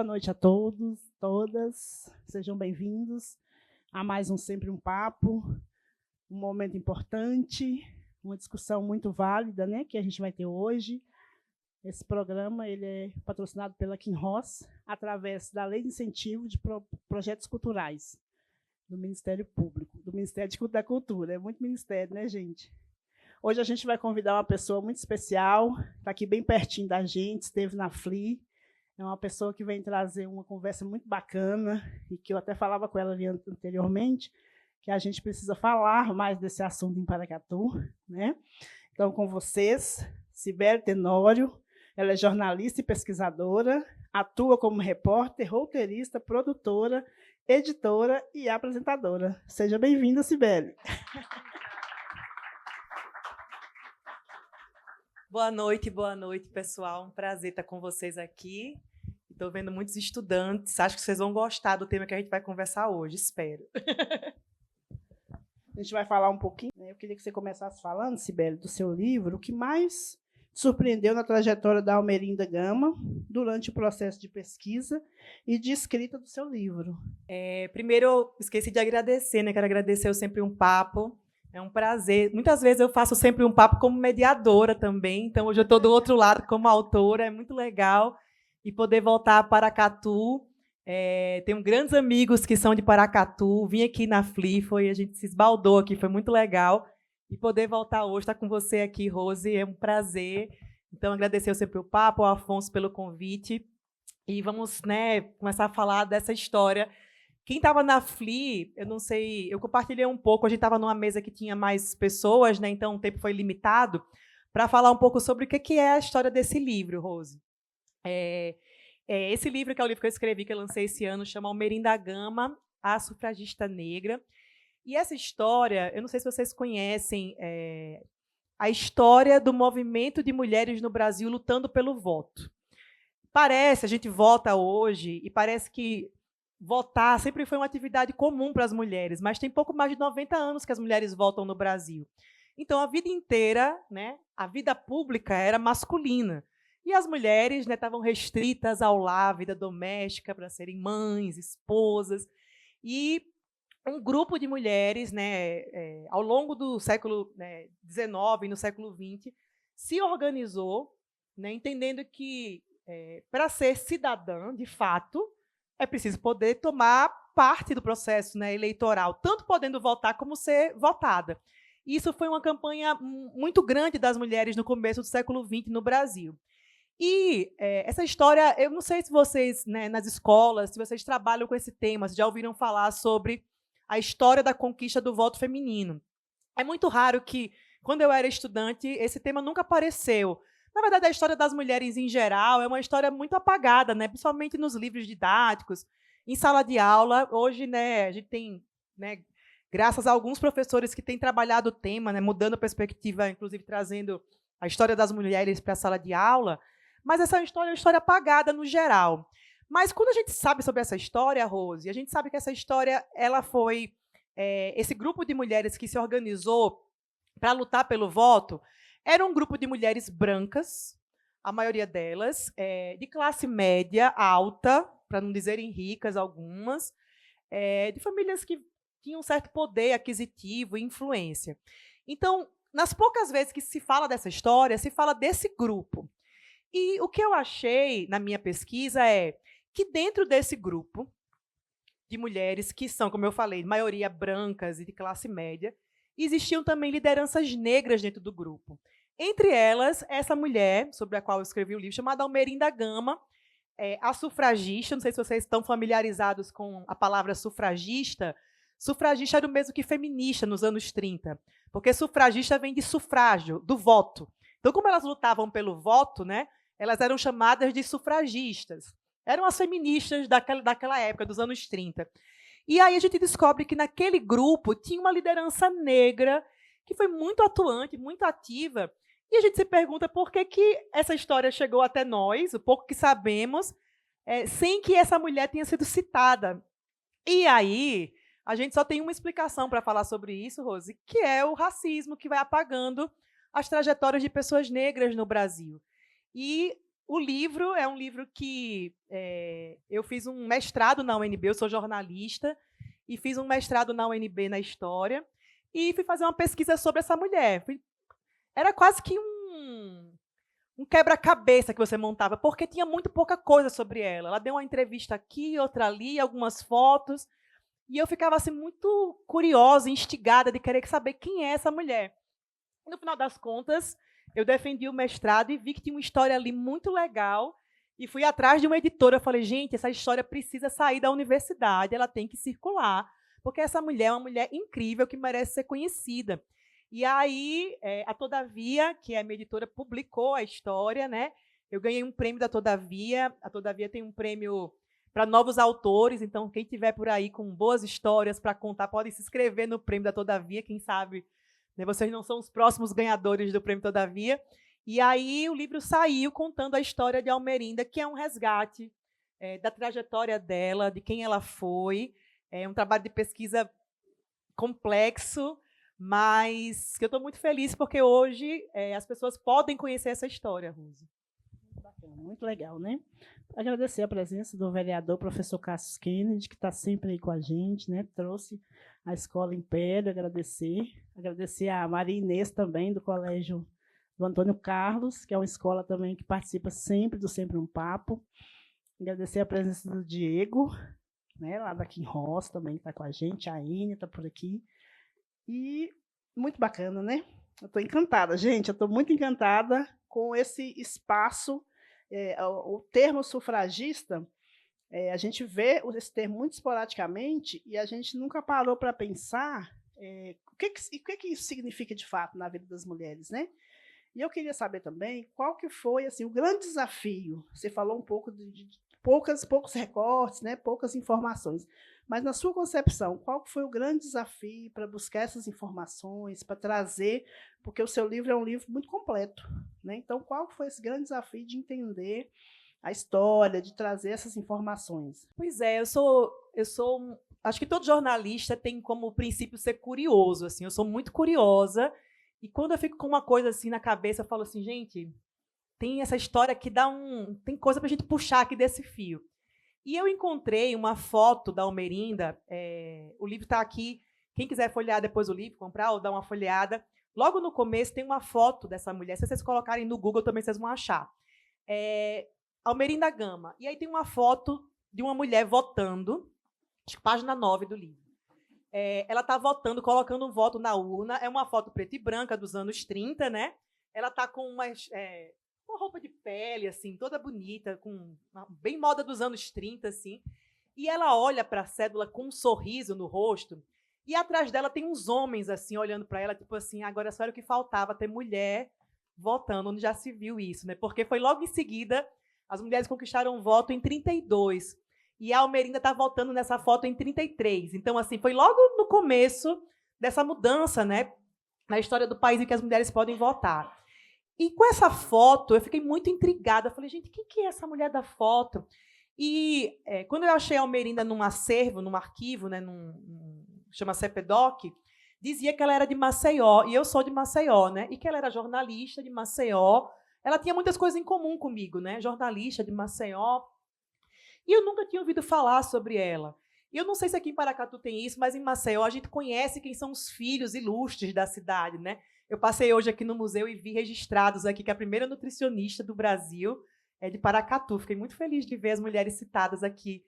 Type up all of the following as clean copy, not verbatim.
Boa noite a todos, todas. Sejam bem-vindos a mais um Sempre um Papo, um momento importante, uma discussão muito válida, né, que a gente vai ter hoje. Esse programa ele é patrocinado pela Kim Ross, através da Lei de Incentivo de Projetos Culturais do Ministério Público, do Ministério da Cultura. É muito ministério, né, gente? Hoje a gente vai convidar uma pessoa muito especial, está aqui bem pertinho da gente, esteve na FLI. É uma pessoa que vem trazer uma conversa muito bacana, e que eu até falava com ela anteriormente, que a gente precisa falar mais desse assunto em Paracatu, né? Então, com vocês, Cibele Tenório. Ela é jornalista e pesquisadora, atua como repórter, roteirista, produtora, editora e apresentadora. Seja bem-vinda, Cibele. Boa noite, pessoal. Um prazer estar com vocês aqui. Estou vendo muitos estudantes. Acho que vocês vão gostar do tema que a gente vai conversar hoje, espero. A gente vai falar um pouquinho, né? Eu queria que você começasse falando, Cibele, do seu livro, o que mais te surpreendeu na trajetória da Almerinda Gama durante o processo de pesquisa e de escrita do seu livro. Primeiro, eu esqueci de agradecer, né? Quero agradecer o Sempre um Papo. É um prazer. Muitas vezes eu faço Sempre um Papo como mediadora também, então hoje eu estou do outro lado como autora, é muito legal. E poder voltar a Paracatu. Tenho grandes amigos que são de Paracatu, vim aqui na FLI, a gente se esbaldou aqui, foi muito legal. E poder voltar hoje, estar com você aqui, Rose, é um prazer. Então, agradecer sempre o Papo, ao Afonso pelo convite. E vamos, né, começar a falar dessa história. Quem estava na FLI, eu não sei, eu compartilhei um pouco, a gente estava numa mesa que tinha mais pessoas, né, então o tempo foi limitado, para falar um pouco sobre o que é a história desse livro, Rose. Esse livro, que é o livro que eu escrevi, que eu lancei esse ano, chama Almerinda Gama, a Sufragista Negra. E essa história, eu não sei se vocês conhecem a história do movimento de mulheres no Brasil lutando pelo voto. A gente vota hoje, e parece que votar sempre foi uma atividade comum para as mulheres, mas tem pouco mais de 90 anos que as mulheres votam no Brasil. Então, a vida inteira, né, a vida pública era masculina. E as mulheres, né, estavam restritas ao lar, à vida doméstica, para serem mães, esposas. E um grupo de mulheres, né, ao longo do século XIX e no século XX, se organizou, né, entendendo que, para ser cidadã, de fato, é preciso poder tomar parte do processo, né, eleitoral, tanto podendo votar como ser votada. E isso foi uma campanha muito grande das mulheres no começo do século XX no Brasil. E essa história, eu não sei se vocês, né, nas escolas, se vocês trabalham com esse tema, se já ouviram falar sobre a história da conquista do voto feminino. É muito raro que, quando eu era estudante, esse tema nunca apareceu. Na verdade, a história das mulheres em geral é uma história muito apagada, né, principalmente nos livros didáticos, em sala de aula. Hoje, né, a gente tem, né, graças a alguns professores que têm trabalhado o tema, né, mudando a perspectiva, inclusive trazendo a história das mulheres para a sala de aula, mas essa história é uma história apagada no geral. Mas quando a gente sabe sobre essa história, Rose, a gente sabe que essa história ela foi esse grupo de mulheres que se organizou para lutar pelo voto, era um grupo de mulheres brancas, a maioria delas, de classe média alta, para não dizerem ricas algumas, de famílias que tinham um certo poder aquisitivo e influência. Então, nas poucas vezes que se fala dessa história, se fala desse grupo. E o que eu achei na minha pesquisa é que dentro desse grupo de mulheres, que são, como eu falei, maioria brancas e de classe média, existiam também lideranças negras dentro do grupo. Entre elas, essa mulher, sobre a qual eu escrevi o livro, chamada Almerinda Gama, a sufragista. Não sei se vocês estão familiarizados com a palavra sufragista. Sufragista era o mesmo que feminista nos anos 30, porque sufragista vem de sufrágio, do voto. Então, como elas lutavam pelo voto, né, elas eram chamadas de sufragistas. Eram as feministas daquela época, dos anos 30. E aí a gente descobre que naquele grupo tinha uma liderança negra que foi muito atuante, muito ativa. E a gente se pergunta por que essa história chegou até nós, o pouco que sabemos, sem que essa mulher tenha sido citada. E aí a gente só tem uma explicação para falar sobre isso, Rose, que é o racismo que vai apagando as trajetórias de pessoas negras no Brasil. E o livro é um livro que eu fiz um mestrado na UNB, eu sou jornalista, e fiz um mestrado na UNB na História, e fui fazer uma pesquisa sobre essa mulher. Era quase que um quebra-cabeça que você montava, porque tinha muito pouca coisa sobre ela. Ela deu uma entrevista aqui, outra ali, algumas fotos, e eu ficava assim, muito curiosa, instigada de querer saber quem é essa mulher. E, no final das contas, eu defendi o mestrado e vi que tinha uma história ali muito legal, e fui atrás de uma editora. Eu falei, gente, essa história precisa sair da universidade, ela tem que circular, porque essa mulher é uma mulher incrível que merece ser conhecida. E aí, a Todavia, que é a minha editora, publicou a história, né? Eu ganhei um prêmio da Todavia. A Todavia tem um prêmio para novos autores, então quem tiver por aí com boas histórias para contar pode se inscrever no prêmio da Todavia, quem sabe, né, vocês não são os próximos ganhadores do prêmio Todavia. E aí o livro saiu contando a história de Almerinda, que é um resgate da trajetória dela, de quem ela foi. É um trabalho de pesquisa complexo, mas que eu estou muito feliz porque hoje as pessoas podem conhecer essa história, Rose. Muito legal, né? Agradecer a presença do vereador professor Cassius Kennedy, que está sempre aí com a gente, né? Trouxe a Escola Império, agradecer a Maria Inês também, do Colégio do Antônio Carlos, que é uma escola também que participa sempre do Sempre um Papo. Agradecer a presença do Diego, né? Lá da Kim Ross também está com a gente, a Ine está por aqui. E muito bacana, né? Eu estou encantada, gente, eu estou muito encantada com esse espaço. O termo sufragista, a gente vê esse termo muito esporadicamente e a gente nunca parou para pensar o que isso significa de fato na vida das mulheres, né? E eu queria saber também qual que foi assim, o grande desafio. Você falou um pouco de poucos recortes, né? Poucas informações. Mas, na sua concepção, qual foi o grande desafio para buscar essas informações, para trazer, porque o seu livro é um livro muito completo, né? Então, qual foi esse grande desafio de entender a história, de trazer essas informações? Pois é, acho que todo jornalista tem como princípio ser curioso, assim, eu sou muito curiosa, e quando eu fico com uma coisa assim na cabeça, eu falo assim, gente, tem essa história que tem coisa para a gente puxar aqui desse fio. E eu encontrei uma foto da Almerinda, o livro está aqui, quem quiser folhear depois o livro, comprar ou dar uma folheada, logo no começo tem uma foto dessa mulher, se vocês colocarem no Google também vocês vão achar. Almerinda Gama. E aí tem uma foto de uma mulher votando, acho que página 9 do livro. Ela está votando, colocando um voto na urna, é uma foto preta e branca dos anos 30, né? Ela está com uma roupa de pele, assim, toda bonita, bem moda dos anos 30, assim. E ela olha para a cédula com um sorriso no rosto, e atrás dela tem uns homens, assim, olhando para ela, tipo assim, agora só era o que faltava, ter mulher votando, onde já se viu isso, né? Porque foi logo em seguida, as mulheres conquistaram o voto em 32, e a Almerinda está votando nessa foto em 33. Então, assim, foi logo no começo dessa mudança, né, na história do país em que as mulheres podem votar. E com essa foto, eu fiquei muito intrigada. Eu falei, gente, quem que é essa mulher da foto? E quando eu achei a Almerinda num acervo, num arquivo, né, chama CEPEDOC, dizia que ela era de Maceió, e eu sou de Maceió, né, e que ela era jornalista de Maceió. Ela tinha muitas coisas em comum comigo, né, jornalista de Maceió. E eu nunca tinha ouvido falar sobre ela. E eu não sei se aqui em Paracatu tem isso, mas em Maceió a gente conhece quem são os filhos ilustres da cidade, né? Eu passei hoje aqui no museu e vi registrados aqui que a primeira nutricionista do Brasil é de Paracatu. Fiquei muito feliz de ver as mulheres citadas aqui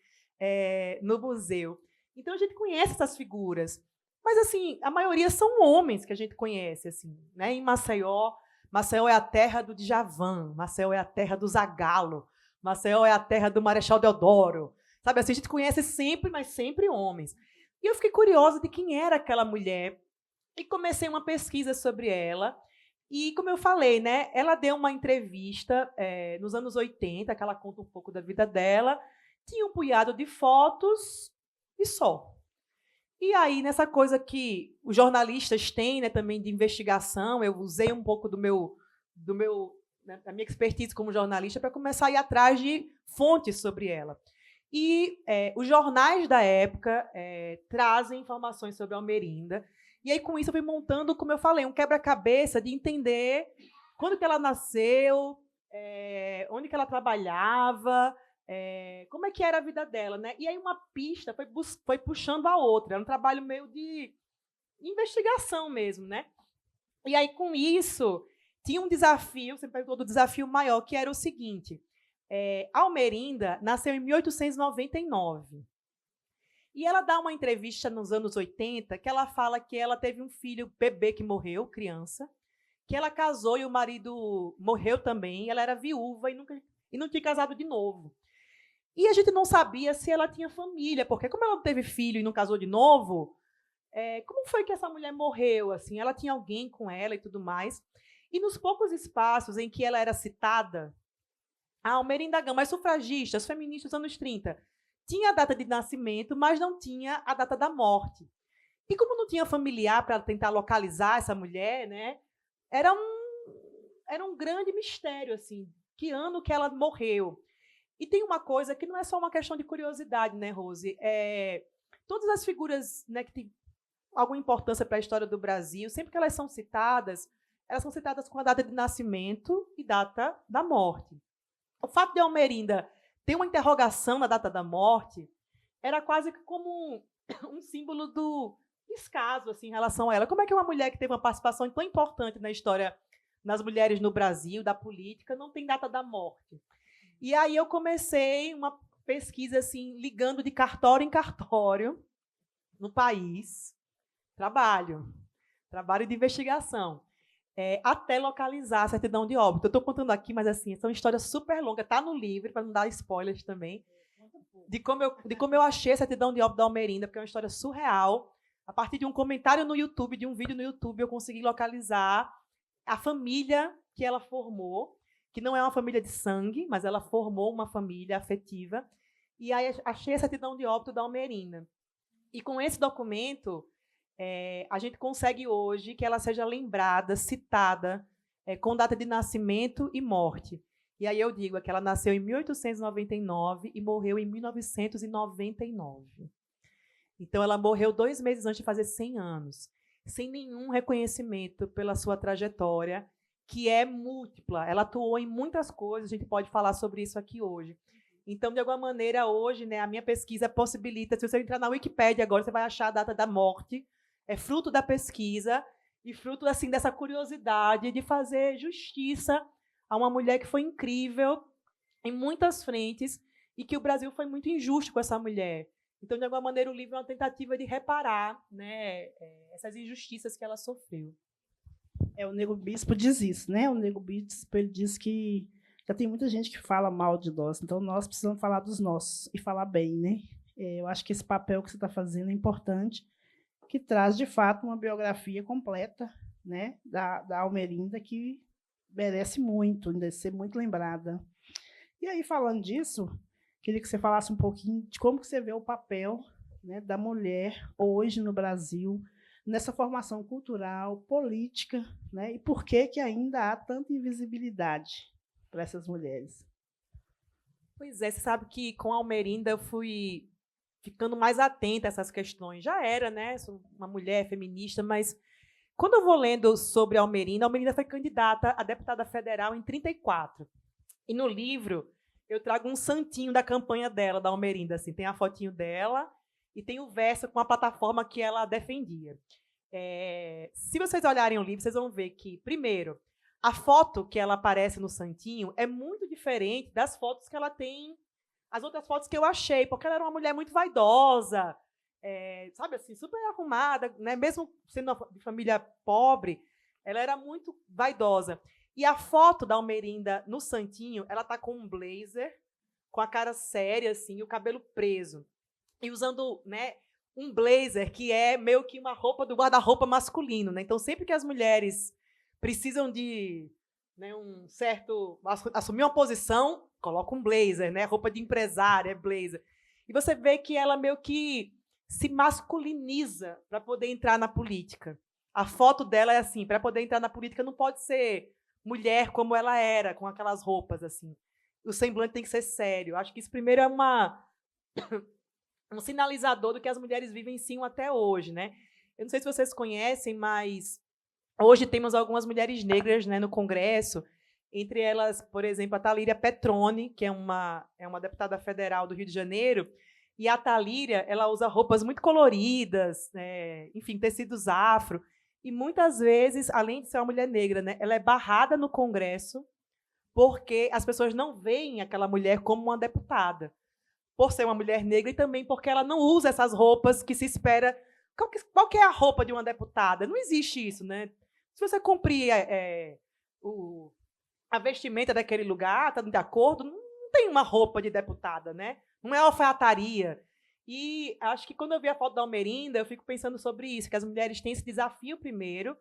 no museu. Então, a gente conhece essas figuras. Mas, assim, a maioria são homens que a gente conhece. Assim, né? Em Maceió, Maceió é a terra do Djavan, Maceió é a terra do Zagallo, Maceió é a terra do Marechal Deodoro. Sabe, assim, a gente conhece sempre, mas sempre homens. E eu fiquei curiosa de quem era aquela mulher e comecei uma pesquisa sobre ela. E, como eu falei, né, ela deu uma entrevista nos anos 80, que ela conta um pouco da vida dela, tinha um punhado de fotos e só. E aí, nessa coisa que os jornalistas têm, né, também de investigação, eu usei um pouco da minha expertise como jornalista para começar a ir atrás de fontes sobre ela. E os jornais da época trazem informações sobre a Almerinda. E aí, com isso, eu fui montando, como eu falei, um quebra-cabeça de entender quando que ela nasceu, onde que ela trabalhava, como é que era a vida dela, né? E aí uma pista foi puxando a outra. Era um trabalho meio de investigação mesmo, né? E aí, com isso, tinha um desafio, você perguntou do desafio maior, que era o seguinte: Almerinda nasceu em 1899. E ela dá uma entrevista nos anos 80 que ela fala que ela teve um filho bebê que morreu, criança, que ela casou e o marido morreu também, ela era viúva e não tinha casado de novo. E a gente não sabia se ela tinha família, porque como ela não teve filho e não casou de novo, como foi que essa mulher morreu? Assim, ela tinha alguém com ela e tudo mais. E nos poucos espaços em que ela era citada, a Almerinda Gama, as sufragistas, feministas dos anos 30, tinha a data de nascimento, mas não tinha a data da morte. E como não tinha familiar para tentar localizar essa mulher, né, era um grande mistério, assim, que ano que ela morreu. E tem uma coisa que não é só uma questão de curiosidade, né, Rose? Todas as figuras, né, que têm alguma importância para a história do Brasil, sempre que elas são citadas com a data de nascimento e data da morte. O fato de Almerinda ter uma interrogação na data da morte era quase que como um símbolo do descaso assim, em relação a ela. Como é que uma mulher que teve uma participação tão importante na história das mulheres no Brasil, da política, não tem data da morte? E aí eu comecei uma pesquisa assim, ligando de cartório em cartório no país. Trabalho de investigação, até localizar a certidão de óbito. Eu estou contando aqui, mas assim, essa é uma história super longa, está no livro, para não dar spoilers também, de como eu achei a certidão de óbito da Almerinda, porque é uma história surreal. A partir de um comentário no YouTube, de um vídeo no YouTube, eu consegui localizar a família que ela formou, que não é uma família de sangue, mas ela formou uma família afetiva, e aí achei a certidão de óbito da Almerinda. E com esse documento, a gente consegue hoje que ela seja lembrada, citada, com data de nascimento e morte. E aí eu digo que ela nasceu em 1899 e morreu em 1999. Então, ela morreu 2 meses antes de fazer 100 anos, sem nenhum reconhecimento pela sua trajetória, que é múltipla. Ela atuou em muitas coisas, a gente pode falar sobre isso aqui hoje. Então, de alguma maneira, hoje, né, a minha pesquisa possibilita, se você entrar na Wikipédia agora, você vai achar a data da morte, é fruto da pesquisa e fruto assim, dessa curiosidade de fazer justiça a uma mulher que foi incrível em muitas frentes e que o Brasil foi muito injusto com essa mulher. Então, de alguma maneira, o livro é uma tentativa de reparar, né, essas injustiças que ela sofreu. O Nego Bispo diz isso, né? O Nego Bispo ele diz que já tem muita gente que fala mal de nós, então nós precisamos falar dos nossos e falar bem, né? Eu acho que esse papel que você está fazendo é importante, que traz, de fato, uma biografia completa, né, da Almerinda, que merece muito, ainda ser muito lembrada. E aí, falando disso, queria que você falasse um pouquinho de como que você vê o papel, né, da mulher hoje no Brasil, nessa formação cultural, política, né, e por que ainda há tanta invisibilidade para essas mulheres. Pois é, você sabe que com a Almerinda eu fui ficando mais atenta a essas questões. Já era, né? Sou uma mulher feminista, mas quando eu vou lendo sobre a Almerinda foi candidata a deputada federal em 1934. E no livro eu trago um santinho da campanha dela, da Almerinda. Assim, tem a fotinho dela e tem o verso com a plataforma que ela defendia. Se vocês olharem o livro, vocês vão ver que, primeiro, a foto que ela aparece no santinho é muito diferente das fotos que ela tem, as outras fotos que eu achei, porque ela era uma mulher muito vaidosa, sabe assim, super arrumada, né? Mesmo sendo de família pobre, ela era muito vaidosa. E a foto da Almerinda no santinho, ela está com um blazer, com a cara séria, assim, e o cabelo preso. E usando, né, um blazer que é meio que uma roupa do guarda-roupa masculino, né? Então, sempre que as mulheres precisam de, né, um certo assumir uma posição, coloca um blazer, né? Roupa de empresária, blazer. E você vê que ela meio que se masculiniza para poder entrar na política. A foto dela é assim, para poder entrar na política não pode ser mulher como ela era, com aquelas roupas assim. O semblante tem que ser sério. Acho que isso primeiro é um sinalizador do que as mulheres vivenciam até hoje, né? Eu não sei se vocês conhecem, mas hoje temos algumas mulheres negras, né, no Congresso. Entre elas, por exemplo, a Talíria Petroni, que é uma deputada federal do Rio de Janeiro, e a Talíria, ela usa roupas muito coloridas, enfim, tecidos afro, e muitas vezes, além de ser uma mulher negra, né, ela é barrada no Congresso porque as pessoas não veem aquela mulher como uma deputada, por ser uma mulher negra e também porque ela não usa essas roupas que se espera. Qual que é a roupa de uma deputada? Não existe isso, né? Se você cumprir a vestimenta daquele lugar, está de acordo, não tem uma roupa de deputada, né? Não é alfaiataria. E acho que quando eu vi a foto da Almerinda, eu fico pensando sobre isso, que as mulheres têm esse desafio primeiro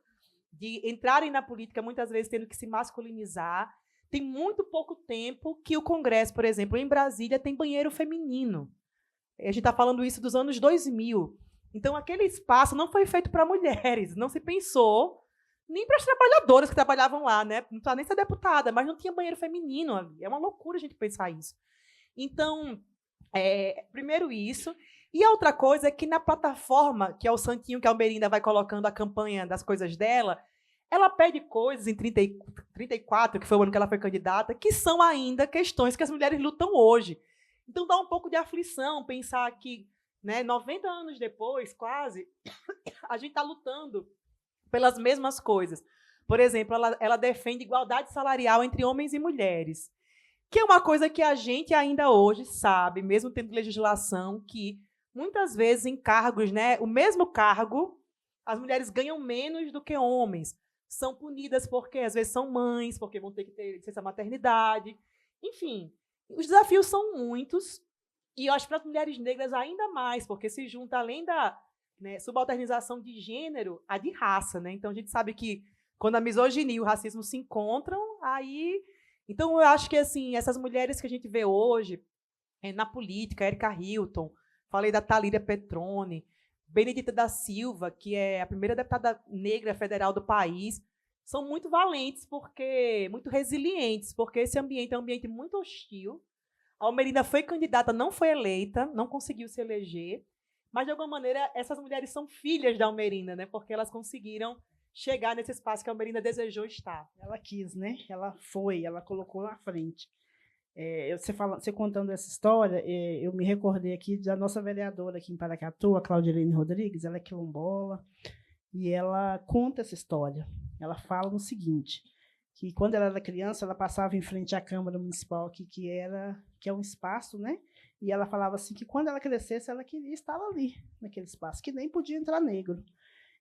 de entrarem na política, muitas vezes tendo que se masculinizar. Tem muito pouco tempo que o Congresso, por exemplo, em Brasília, tem banheiro feminino. A gente está falando isso dos anos 2000. Então, aquele espaço não foi feito para mulheres, não se pensou nem para as trabalhadoras que trabalhavam lá, né? Não precisava nem ser deputada, mas não tinha banheiro feminino ali. É uma loucura a gente pensar isso. Então, primeiro isso. E a outra coisa é que na plataforma, que é o santinho que a Almerinda vai colocando a campanha das coisas dela, ela pede coisas em 34, que foi o ano que ela foi candidata, que são ainda questões que as mulheres lutam hoje. Então, dá um pouco de aflição pensar que, né, 90 anos depois, quase, a gente está lutando pelas mesmas coisas. Por exemplo, ela defende igualdade salarial entre homens e mulheres, que é uma coisa que a gente ainda hoje sabe, mesmo tendo legislação, que muitas vezes em cargos, né, o mesmo cargo, as mulheres ganham menos do que homens. São punidas porque, às vezes, são mães, porque vão ter que ter licença maternidade. Enfim, os desafios são muitos, e eu acho que para as mulheres negras ainda mais, porque se junta, além da, né, subalternização de gênero, a de raça. Né? Então, a gente sabe que quando a misoginia e o racismo se encontram, aí... Então, eu acho que assim, essas mulheres que a gente vê hoje na política, Erika Hilton, falei da Talíria Petroni, Benedita da Silva, que é a primeira deputada negra federal do país, são muito valentes, muito resilientes, porque esse ambiente é um ambiente muito hostil. A Almerinda foi candidata, não foi eleita, não conseguiu se eleger, mas, de alguma maneira, essas mulheres são filhas da Almerinda, né? Porque elas conseguiram chegar nesse espaço que a Almerinda desejou estar. Ela quis, né? Ela colocou na frente. Você contando essa história, eu me recordei aqui da nossa vereadora aqui em Paracatu, a Claudirene Rodrigues, ela é quilombola, e ela conta essa história. Ela fala no seguinte, que quando ela era criança, ela passava em frente à Câmara Municipal aqui, que é um espaço, né? E ela falava assim que quando ela crescesse, ela queria estar ali, naquele espaço, que nem podia entrar negro.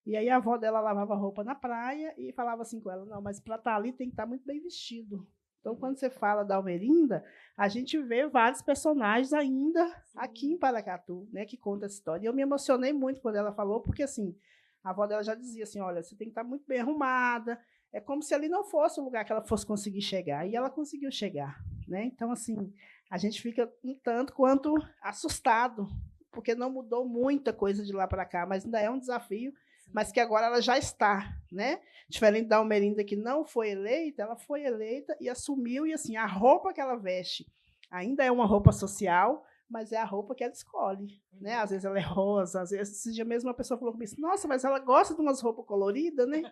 E aí a avó dela lavava roupa na praia e falava assim com ela, não, mas para estar ali tem que estar muito bem vestido. Então, quando você fala da Almerinda, a gente vê vários personagens ainda aqui em Paracatu, né, que contam essa história. E eu me emocionei muito quando ela falou, porque assim, a avó dela já dizia assim, olha, você tem que estar muito bem arrumada, é como se ali não fosse o lugar que ela fosse conseguir chegar. E ela conseguiu chegar. Né? Então, assim, a gente fica um tanto quanto assustado, porque não mudou muita coisa de lá para cá, mas ainda é um desafio, mas que agora ela já está, né? Diferente da Almerinda, que não foi eleita, ela foi eleita e assumiu, e assim, a roupa que ela veste ainda é uma roupa social, mas é a roupa que ela escolhe, né? Às vezes ela é rosa, às vezes, esse dia mesmo uma pessoa falou comigo, nossa, mas ela gosta de umas roupas coloridas, né?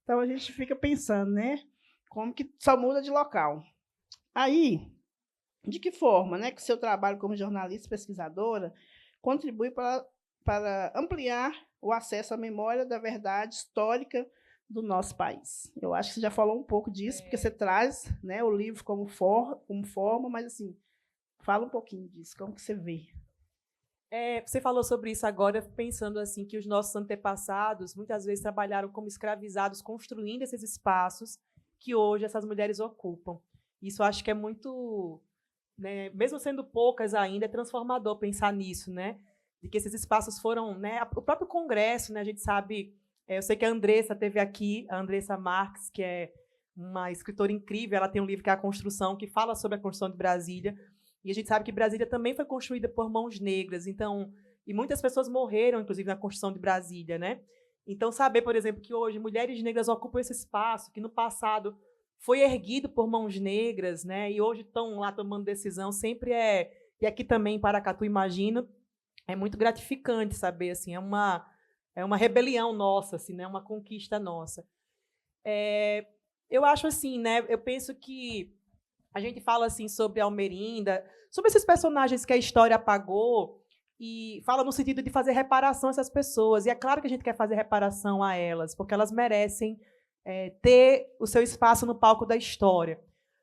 Então a gente fica pensando, né? Como que só muda de local. Aí, de que forma, né, que o seu trabalho como jornalista e pesquisadora contribui para ampliar o acesso à memória da verdade histórica do nosso país? Eu acho que você já falou um pouco disso, porque você traz, né, o livro como forma, mas assim, fala um pouquinho disso, como que você vê? Você falou sobre isso agora, pensando assim que os nossos antepassados muitas vezes trabalharam como escravizados, construindo esses espaços que hoje essas mulheres ocupam. Isso eu acho que é muito, né, mesmo sendo poucas ainda, é transformador pensar nisso, né? De que esses espaços foram, né, o próprio Congresso, né, a gente sabe, eu sei que a Andressa teve aqui, a Andressa Marques, que é uma escritora incrível, ela tem um livro que é A Construção, que fala sobre a construção de Brasília, e a gente sabe que Brasília também foi construída por mãos negras, então, e muitas pessoas morreram, inclusive, na construção de Brasília, né? Então, saber, por exemplo, que hoje mulheres negras ocupam esse espaço, que no passado foi erguido por mãos negras, né? E hoje estão lá tomando decisão, sempre e aqui também em Paracatu, imagino, é muito gratificante saber, assim, é uma rebelião nossa, assim, né? Uma conquista nossa. Eu acho assim, né? Eu penso que a gente fala assim sobre Almerinda, sobre esses personagens que a história apagou, e fala no sentido de fazer reparação a essas pessoas. E é claro que a gente quer fazer reparação a elas, porque elas merecem ter o seu espaço no palco da história.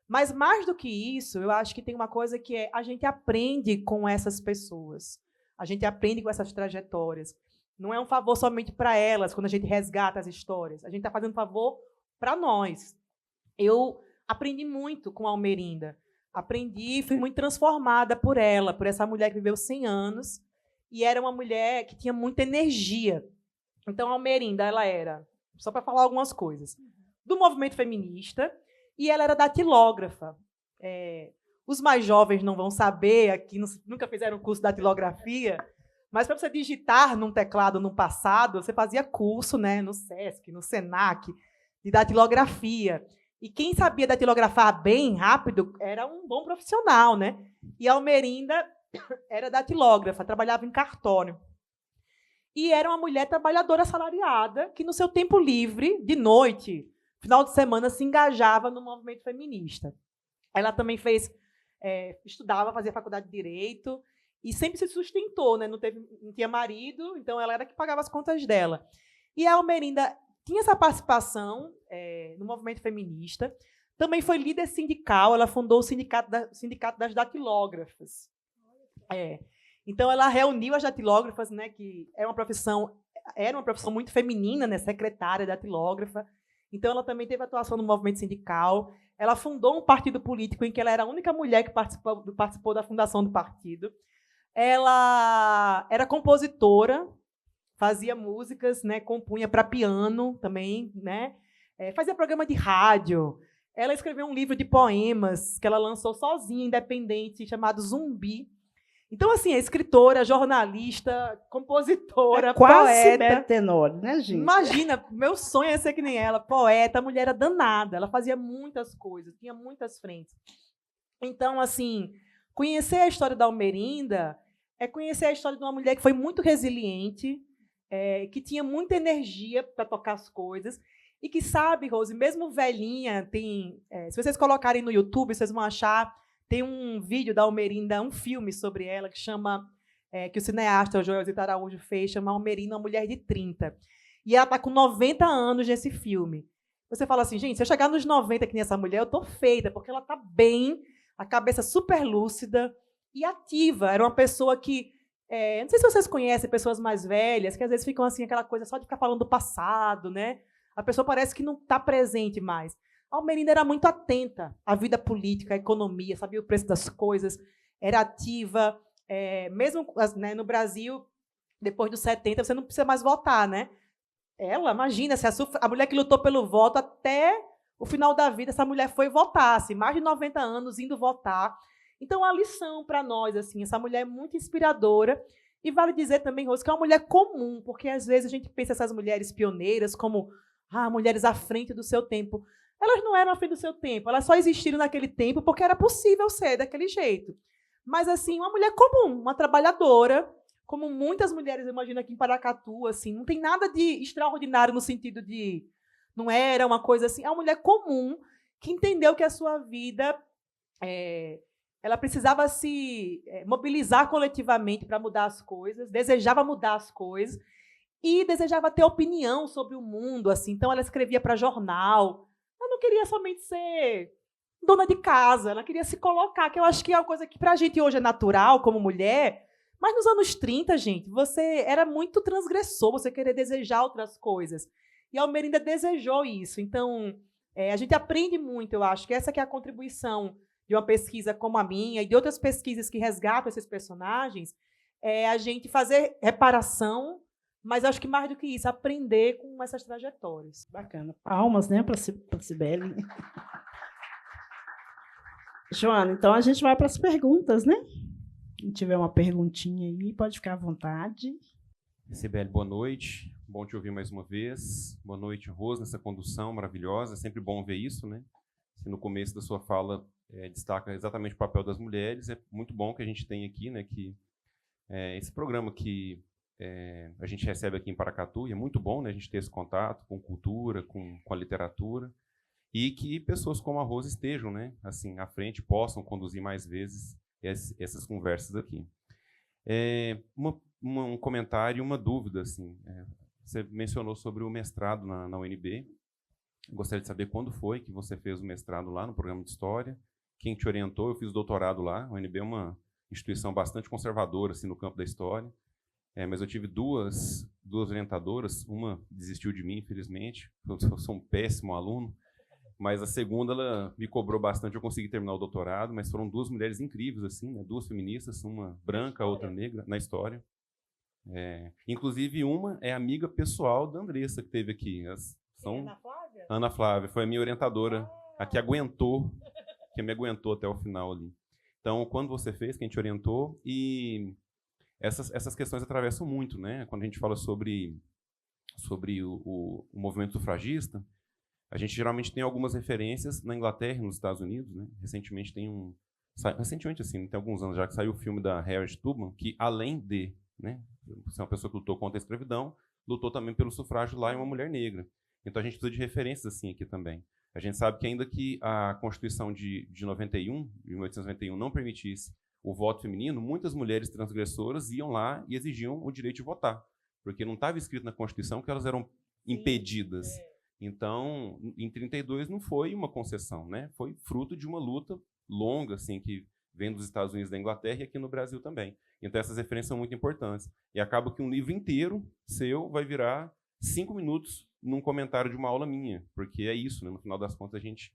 Mas, mais do que isso, eu acho que tem uma coisa que é a gente aprende com essas pessoas. A gente aprende com essas trajetórias. Não é um favor somente para elas, quando a gente resgata as histórias. A gente está fazendo um favor para nós. Eu aprendi muito com a Almerinda. Aprendi, fui muito transformada por ela, por essa mulher que viveu 100 anos, e era uma mulher que tinha muita energia. Então, a Almerinda, ela era, só para falar algumas coisas, do movimento feminista, e ela era datilógrafa. Os mais jovens não vão saber, aqui nunca fizeram curso de datilografia, mas para você digitar num teclado no passado, você fazia curso, né, no SESC, no SENAC, de datilografia. E quem sabia datilografar bem, rápido, era um bom profissional, né? E a Almerinda era datilógrafa, trabalhava em cartório. E era uma mulher trabalhadora assalariada, que no seu tempo livre, de noite, final de semana, se engajava no movimento feminista. Ela também estudava, fazia faculdade de Direito, e sempre se sustentou, né? Não tinha marido, então ela era que pagava as contas dela. E a Almerinda tinha essa participação no movimento feminista, também foi líder sindical, ela fundou o Sindicato das Datilógrafas. Então, ela reuniu as datilógrafas, né, que era uma profissão muito feminina, né, secretária datilógrafa. Então, ela também teve atuação no movimento sindical. Ela fundou um partido político em que ela era a única mulher que participou da fundação do partido. Ela era compositora, fazia músicas, né, compunha para piano também, né, fazia programa de rádio. Ela escreveu um livro de poemas que ela lançou sozinha, independente, chamado Zumbi. Então, assim, é escritora, jornalista, compositora, quase poeta. Beth Tenório, né, gente? Imagina, meu sonho é ser que nem ela, poeta, a mulher era danada, ela fazia muitas coisas, tinha muitas frentes. Então, assim, conhecer a história da Almerinda é conhecer a história de uma mulher que foi muito resiliente, que tinha muita energia para tocar as coisas, e que sabe, Rose, mesmo velhinha, se vocês colocarem no YouTube, vocês vão achar, tem um vídeo da Almerinda, um filme sobre ela, que chama, que o cineasta Joelzito Araújo fez, chama Almerinda, uma mulher de 30. E ela está com 90 anos nesse filme. Você fala assim, gente, se eu chegar nos 90 que nem essa mulher, eu estou feita, porque ela está bem, a cabeça super lúcida e ativa. Era uma pessoa que, não sei se vocês conhecem pessoas mais velhas, que às vezes ficam assim, aquela coisa só de ficar falando do passado, né? A pessoa parece que não está presente mais. A Almerinda era muito atenta à vida política, à economia, sabia o preço das coisas, era ativa. Mesmo, né, no Brasil, depois dos 70, você não precisa mais votar, né? Ela, imagina, se a mulher que lutou pelo voto até o final da vida, essa mulher foi votar, assim, mais de 90 anos indo votar. Então, a lição para nós, assim, essa mulher é muito inspiradora. E vale dizer também, Rose, que é uma mulher comum, porque às vezes a gente pensa essas mulheres pioneiras como mulheres à frente do seu tempo. Elas não eram à frente do seu tempo, elas só existiram naquele tempo porque era possível ser daquele jeito. Mas, assim, uma mulher comum, uma trabalhadora, como muitas mulheres, eu imagino aqui em Paracatu, assim, não tem nada de extraordinário no sentido de... Não era uma coisa assim, é uma mulher comum que entendeu que a sua vida... ela precisava se mobilizar coletivamente para mudar as coisas, desejava mudar as coisas e desejava ter opinião sobre o mundo. Assim. Então, ela escrevia para jornal. Ela não queria somente ser dona de casa, ela queria se colocar, que eu acho que é uma coisa que para a gente hoje é natural, como mulher, mas nos anos 30, gente, você era muito transgressor, você querer desejar outras coisas. E a Almerinda desejou isso. Então, a gente aprende muito, eu acho, que essa que é a contribuição de uma pesquisa como a minha e de outras pesquisas que resgatam esses personagens, a gente fazer reparação, mas acho que mais do que isso, aprender com essas trajetórias. Bacana. Palmas, né, para Cibele. Joana, então a gente vai para as perguntas, né? Quem tiver uma perguntinha aí, pode ficar à vontade. Cibele, boa noite. Bom te ouvir mais uma vez. Boa noite, Rose, nessa condução maravilhosa. É sempre bom ver isso, né? Se no começo da sua fala destaca exatamente o papel das mulheres, é muito bom que a gente tenha aqui, né? Que esse programa que a gente recebe aqui em Paracatu, e é muito bom, né, a gente ter esse contato com cultura, com a literatura, e que pessoas como a Rose estejam, né, assim, à frente, possam conduzir mais vezes essas conversas aqui. Um comentário e uma dúvida, assim, você mencionou sobre o mestrado na UNB. Gostaria de saber quando foi que você fez o mestrado lá no programa de História, quem te orientou. Eu fiz doutorado lá. A UNB é uma instituição bastante conservadora assim, no campo da História, mas eu tive duas orientadoras. Uma desistiu de mim, infelizmente. Eu sou um péssimo aluno, mas a segunda ela me cobrou bastante. Eu consegui terminar o doutorado, mas foram duas mulheres incríveis, assim, né? Duas feministas, uma branca, a outra negra, na História. Inclusive, uma é amiga pessoal da Andressa, que esteve aqui. Ana Flávia? Ana Flávia, foi a minha orientadora, a que me aguentou até o final ali. Então, quando você fez, quem te orientou, e essas questões atravessam muito, né? Quando a gente fala sobre o movimento sufragista, a gente geralmente tem algumas referências na Inglaterra e nos Estados Unidos, né? Recentemente, assim, tem alguns anos já que saiu o filme da Harriet Tubman, que além de, né, ser uma pessoa que lutou contra a escravidão, lutou também pelo sufrágio lá e uma mulher negra. Então, a gente precisa de referências assim aqui também. A gente sabe que ainda que a Constituição de 1891, não permitisse o voto feminino, muitas mulheres transgressoras iam lá e exigiam o direito de votar, porque não estava escrito na Constituição que elas eram impedidas. Então, em 32 não foi uma concessão, né? Foi fruto de uma luta longa, assim, que vem dos Estados Unidos, da Inglaterra e aqui no Brasil também. Então, essas referências são muito importantes. E acaba que um livro inteiro seu vai virar 5 minutos num comentário de uma aula minha, porque é isso, né? No final das contas, a gente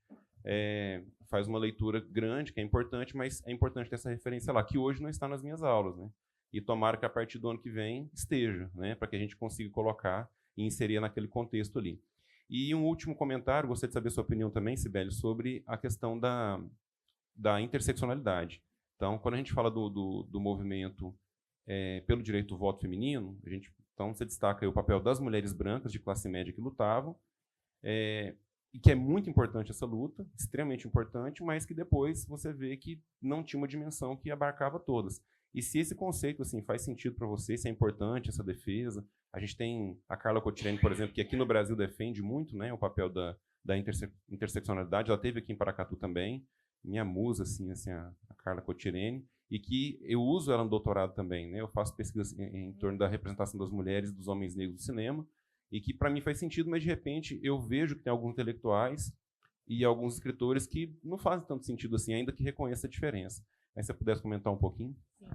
faz uma leitura grande, que é importante, mas é importante ter essa referência lá, que hoje não está nas minhas aulas, né? E tomara que a partir do ano que vem esteja, né? Para que a gente consiga colocar e inserir naquele contexto ali. E um último comentário, gostaria de saber a sua opinião também, Cibele, sobre a questão da interseccionalidade. Então, quando a gente fala do movimento pelo direito do voto feminino, então você destaca aí o papel das mulheres brancas de classe média que lutavam, e que é muito importante essa luta, extremamente importante, mas que depois você vê que não tinha uma dimensão que abarcava todas. E se esse conceito assim, faz sentido para você, se é importante essa defesa. A gente tem a Carla Cotirene, por exemplo, que aqui no Brasil defende muito, né, o papel da interseccionalidade. Ela esteve aqui em Paracatu também, minha musa, assim, a Carla Cotirene, e que eu uso ela no doutorado também, né? Eu faço pesquisas em torno da representação das mulheres e dos homens negros no cinema, e que para mim faz sentido, mas de repente eu vejo que tem alguns intelectuais e alguns escritores que não fazem tanto sentido assim, ainda que reconheçam a diferença. Mas se você pudesse comentar um pouquinho. Sim.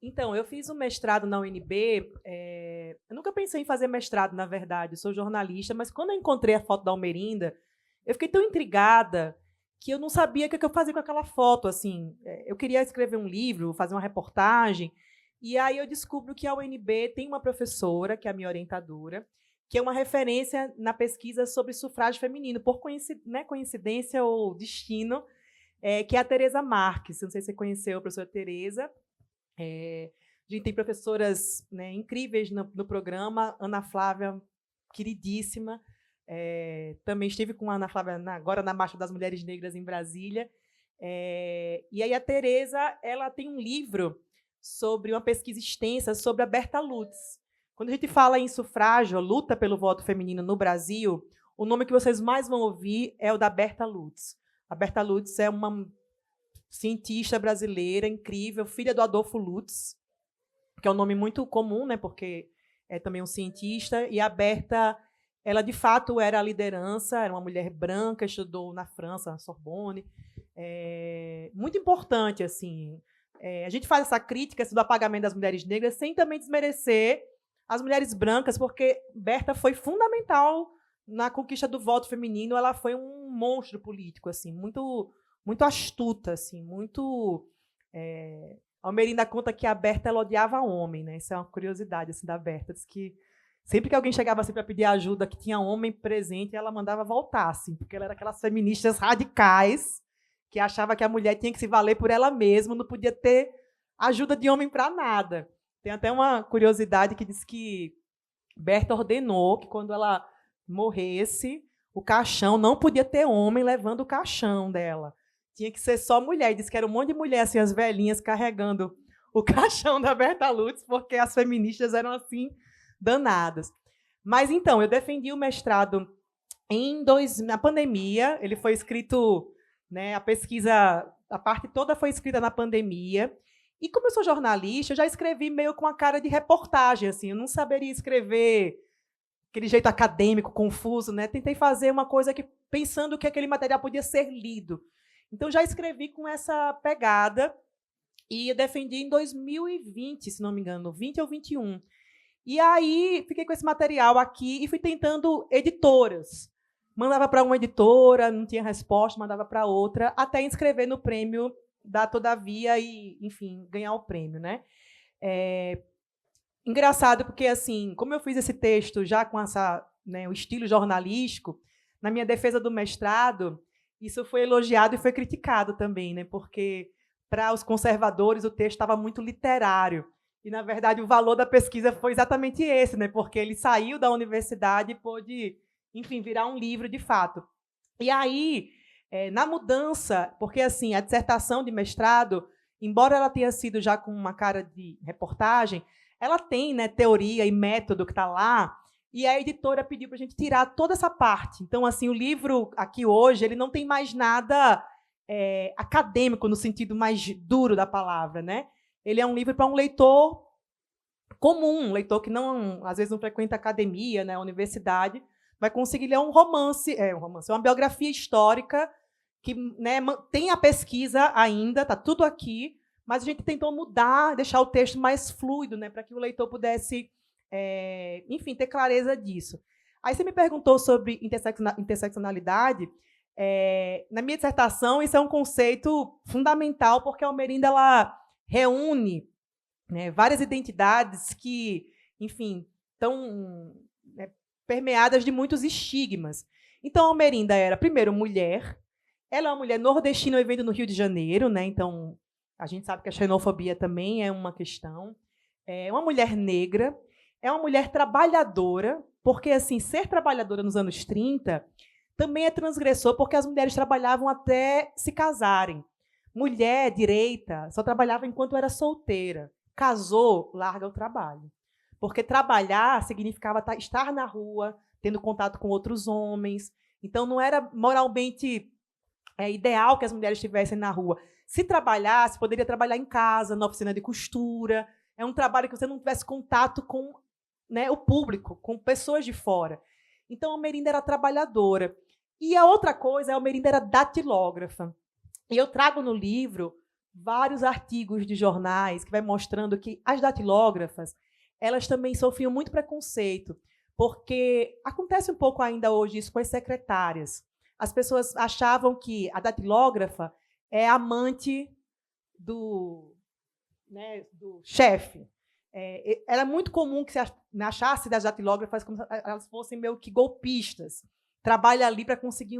Então, eu fiz um mestrado na UNB. Eu nunca pensei em fazer mestrado, na verdade. Eu sou jornalista, mas quando eu encontrei a foto da Almerinda, eu fiquei tão intrigada que eu não sabia o que eu fazia com aquela foto. Assim, eu queria escrever um livro, fazer uma reportagem, e aí eu descubro que a UNB tem uma professora, que é a minha orientadora, que é uma referência na pesquisa sobre sufrágio feminino, por coincidência ou destino, que é a Tereza Marques. Não sei se você conheceu a professora Tereza. A gente tem professoras, né, incríveis no programa. Ana Flávia, queridíssima. Também estive com a Ana Flávia agora na Marcha das Mulheres Negras em Brasília. E aí a Tereza, ela tem um livro sobre uma pesquisa extensa sobre a Berta Lutz. Quando a gente fala em sufrágio, luta pelo voto feminino no Brasil, o nome que vocês mais vão ouvir é o da Berta Lutz. A Berta Lutz é uma cientista brasileira incrível, filha do Adolfo Lutz, que é um nome muito comum, né, porque é também um cientista. E a Berta, ela de fato era a liderança, era uma mulher branca, estudou na França, na Sorbonne. Muito importante, assim. A gente faz essa crítica do apagamento das mulheres negras sem também desmerecer as mulheres brancas, porque Berta foi fundamental na conquista do voto feminino. Ela foi um monstro político, assim, muito, muito astuta, assim, muito. A Almerinda conta que a Berta ela odiava homem, né? Isso é uma curiosidade assim da Berta, diz que sempre que alguém chegava assim para pedir ajuda, que tinha homem presente, ela mandava voltar, assim, porque ela era aquelas feministas radicais que achava que a mulher tinha que se valer por ela mesma, não podia ter ajuda de homem para nada. Tem até uma curiosidade que diz que Berta ordenou que, quando ela morresse, o caixão não podia ter homem levando o caixão dela. Tinha que ser só mulher. E diz que era um monte de mulher, assim, as velhinhas, carregando o caixão da Berta Lutz, porque as feministas eram, assim, danadas. Mas, então, eu defendi o mestrado Na pandemia, ele foi escrito, né, a pesquisa, a parte toda foi escrita na pandemia. E como eu sou jornalista, eu já escrevi meio com a cara de reportagem, assim, eu não saberia escrever aquele jeito acadêmico, confuso, né? Tentei fazer uma coisa que pensando que aquele material podia ser lido. Então já escrevi com essa pegada e eu defendi em 2020, se não me engano, 20 ou 21. E aí fiquei com esse material aqui e fui tentando editoras. Mandava para uma editora, não tinha resposta, mandava para outra, até inscrever no prêmio da Todavia e, enfim, ganhar o prêmio, né? Engraçado porque, assim, como eu fiz esse texto já com essa, né, o estilo jornalístico, na minha defesa do mestrado, isso foi elogiado e foi criticado também, né? Porque para os conservadores o texto estava muito literário. E, na verdade, o valor da pesquisa foi exatamente esse, né? Porque ele saiu da universidade e pôde, enfim, virar um livro de fato. E aí, na mudança, porque assim, a dissertação de mestrado, embora ela tenha sido já com uma cara de reportagem, ela tem, né, teoria e método que está lá, e a editora pediu para a gente tirar toda essa parte. Então, assim, o livro aqui hoje ele não tem mais nada acadêmico no sentido mais duro da palavra, né? Ele é um livro para um leitor comum, um leitor que não, às vezes não frequenta academia, né, universidade, vai conseguir ler um romance, uma biografia histórica que, né, tem a pesquisa ainda, está tudo aqui, mas a gente tentou mudar, deixar o texto mais fluido, né, para que o leitor pudesse, enfim, ter clareza disso. Aí você me perguntou sobre interseccionalidade. Na minha dissertação, isso é um conceito fundamental, porque a Almerinda ela reúne, né, várias identidades que, enfim, estão, né, permeadas de muitos estigmas. Então, a Almerinda era, primeiro, mulher. Ela é uma mulher nordestina vivendo no Rio de Janeiro, né? Então, a gente sabe que a xenofobia também é uma questão. É uma mulher negra, é uma mulher trabalhadora, porque, assim, ser trabalhadora nos anos 30 também é transgressor, porque as mulheres trabalhavam até se casarem. Mulher direita só trabalhava enquanto era solteira. Casou, larga o trabalho. Porque trabalhar significava estar na rua, tendo contato com outros homens. Então, não era moralmente ideal que as mulheres estivessem na rua. Se trabalhasse, poderia trabalhar em casa, na oficina de costura. É um trabalho que você não tivesse contato com, né, o público, com pessoas de fora. Então, a Almerinda era trabalhadora. E a outra coisa, a Almerinda era datilógrafa. E eu trago no livro vários artigos de jornais que vai mostrando que as datilógrafas elas também sofriam muito preconceito, porque acontece um pouco ainda hoje isso com as secretárias. As pessoas achavam que a datilógrafa é amante do, né, do chefe. Era muito comum que se achasse das datilógrafas como se elas fossem meio que golpistas. Trabalha ali para conseguir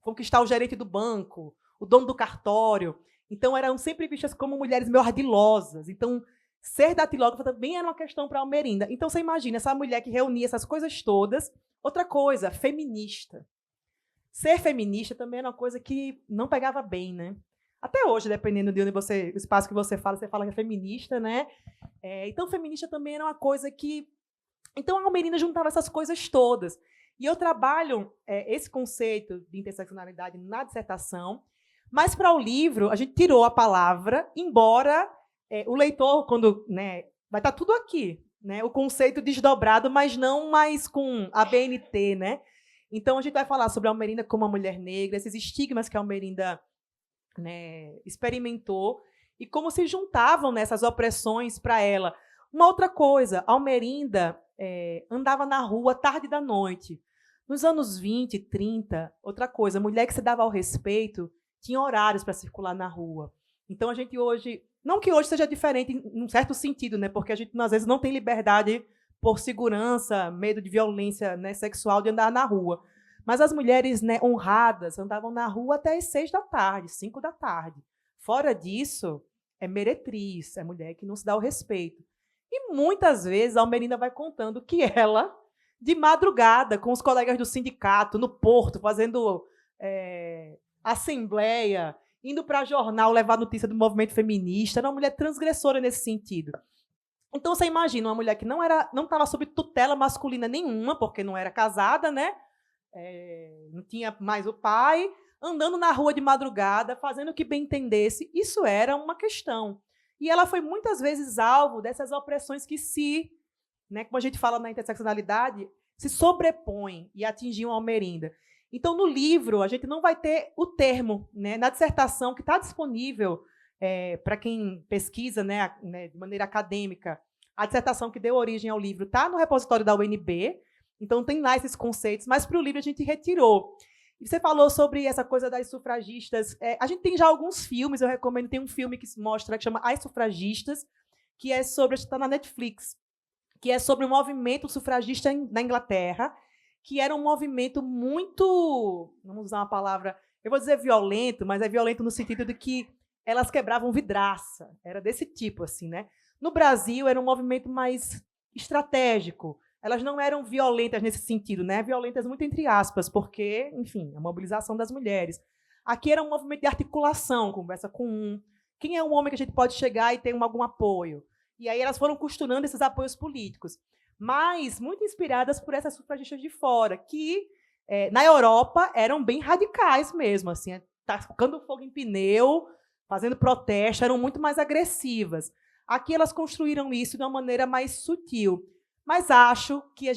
conquistar o gerente do banco, o dono do cartório. Então, eram sempre vistas como mulheres meio ardilosas. Então, ser datilógrafa também era uma questão para a Almerinda. Então, você imagina essa mulher que reunia essas coisas todas. Outra coisa, feminista. Ser feminista também era uma coisa que não pegava bem, né? Até hoje, dependendo de onde o espaço que você fala que é feminista, né? Então, feminista também era uma coisa que... Então, a Almerinda juntava essas coisas todas. E eu trabalho esse conceito de interseccionalidade na dissertação, mas, para o livro, a gente tirou a palavra, embora o leitor, quando, né, vai estar tudo aqui, né, o conceito desdobrado, mas não mais com a BNT. Né? Então, a gente vai falar sobre a Almerinda como uma mulher negra, esses estigmas que a Almerinda, né, experimentou, e como se juntavam nessas opressões para ela. Uma outra coisa, a Almerinda andava na rua tarde da noite. Nos anos 20, 30, outra coisa, a mulher que se dava ao respeito tinha horários para circular na rua. Então, a gente hoje... Não que hoje seja diferente em um certo sentido, né? Porque a gente, às vezes, não tem liberdade por segurança, medo de violência, né, sexual de andar na rua. Mas as mulheres, né, honradas andavam na rua até as 6 da tarde, 5 da tarde. Fora disso, é meretriz, é mulher que não se dá o respeito. E, muitas vezes, a Almerinda vai contando que ela, de madrugada, com os colegas do sindicato, no Porto, fazendo assembleia, indo para jornal levar notícia do movimento feminista, era uma mulher transgressora nesse sentido. Então, você imagina uma mulher que não estava sob tutela masculina nenhuma, porque não era casada, né? não tinha mais o pai, andando na rua de madrugada, fazendo o que bem entendesse. Isso era uma questão. E ela foi muitas vezes alvo dessas opressões que como a gente fala na interseccionalidade, se sobrepõem e atingiam a Almerinda. Então, no livro, a gente não vai ter o termo, na dissertação que está disponível para quem pesquisa de maneira acadêmica. A dissertação que deu origem ao livro está no repositório da UNB, então tem lá esses conceitos, mas para o livro a gente retirou. E você falou sobre essa coisa das sufragistas. A gente tem já alguns filmes, eu recomendo, tem um filme que mostra, que chama As Sufragistas, que é sobre, está na Netflix, que é sobre o movimento sufragista na Inglaterra, que era um movimento muito, vamos usar uma palavra, eu vou dizer violento, mas é violento no sentido de que elas quebravam vidraça, era desse tipo, assim, né? No Brasil, era um movimento mais estratégico. Elas não eram violentas nesse sentido, violentas muito entre aspas, porque, enfim, a mobilização das mulheres. Aqui era um movimento de articulação, conversa com um. Quem é um homem que a gente pode chegar e ter algum apoio? E aí elas foram costurando esses apoios políticos, mas muito inspiradas por essas sufragistas de fora, que, na Europa, eram bem radicais mesmo, assim, tacando fogo em pneu, fazendo protesto, eram muito mais agressivas. Aqui elas construíram isso de uma maneira mais sutil. Mas acho que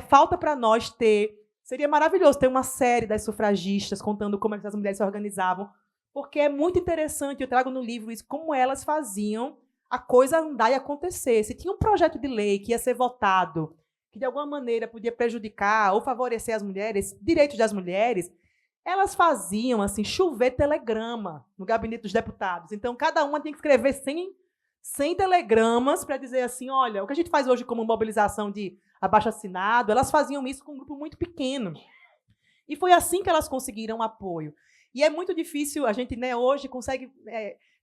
falta para nós ter... Seria maravilhoso ter uma série das sufragistas contando como essas mulheres se organizavam, porque é muito interessante, eu trago no livro isso, como elas faziam a coisa andar e acontecer. Se tinha um projeto de lei que ia ser votado, que de alguma maneira podia prejudicar ou favorecer as mulheres, direitos das mulheres, elas faziam assim, chover telegrama no gabinete dos deputados. Então, cada uma tinha que escrever 100 telegramas para dizer assim, olha, o que a gente faz hoje como mobilização de abaixo-assinado, elas faziam isso com um grupo muito pequeno. E foi assim que elas conseguiram apoio. E é muito difícil, a gente hoje consegue,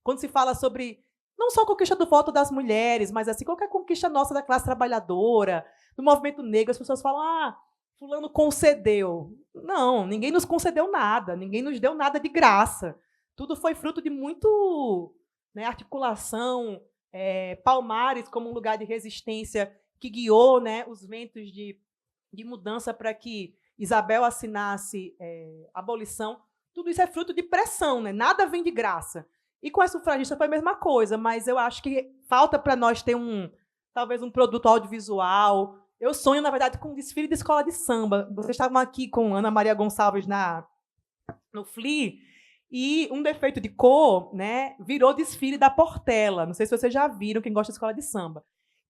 quando se fala sobre, não só a conquista do voto das mulheres, mas assim, qualquer conquista nossa da classe trabalhadora, do movimento negro, as pessoas falam, fulano concedeu. Não, ninguém nos concedeu nada, ninguém nos deu nada de graça. Tudo foi fruto de muito articulação, Palmares como um lugar de resistência que guiou os ventos de mudança para que Isabel assinasse a abolição. Tudo isso é fruto de pressão, nada vem de graça. E com a sufragista foi a mesma coisa, mas eu acho que falta para nós ter talvez um produto audiovisual. Eu sonho, na verdade, com um desfile de escola de samba. Vocês estavam aqui com Ana Maria Gonçalves no FLI, e um defeito de cor virou desfile da Portela. Não sei se vocês já viram, quem gosta de escola de samba.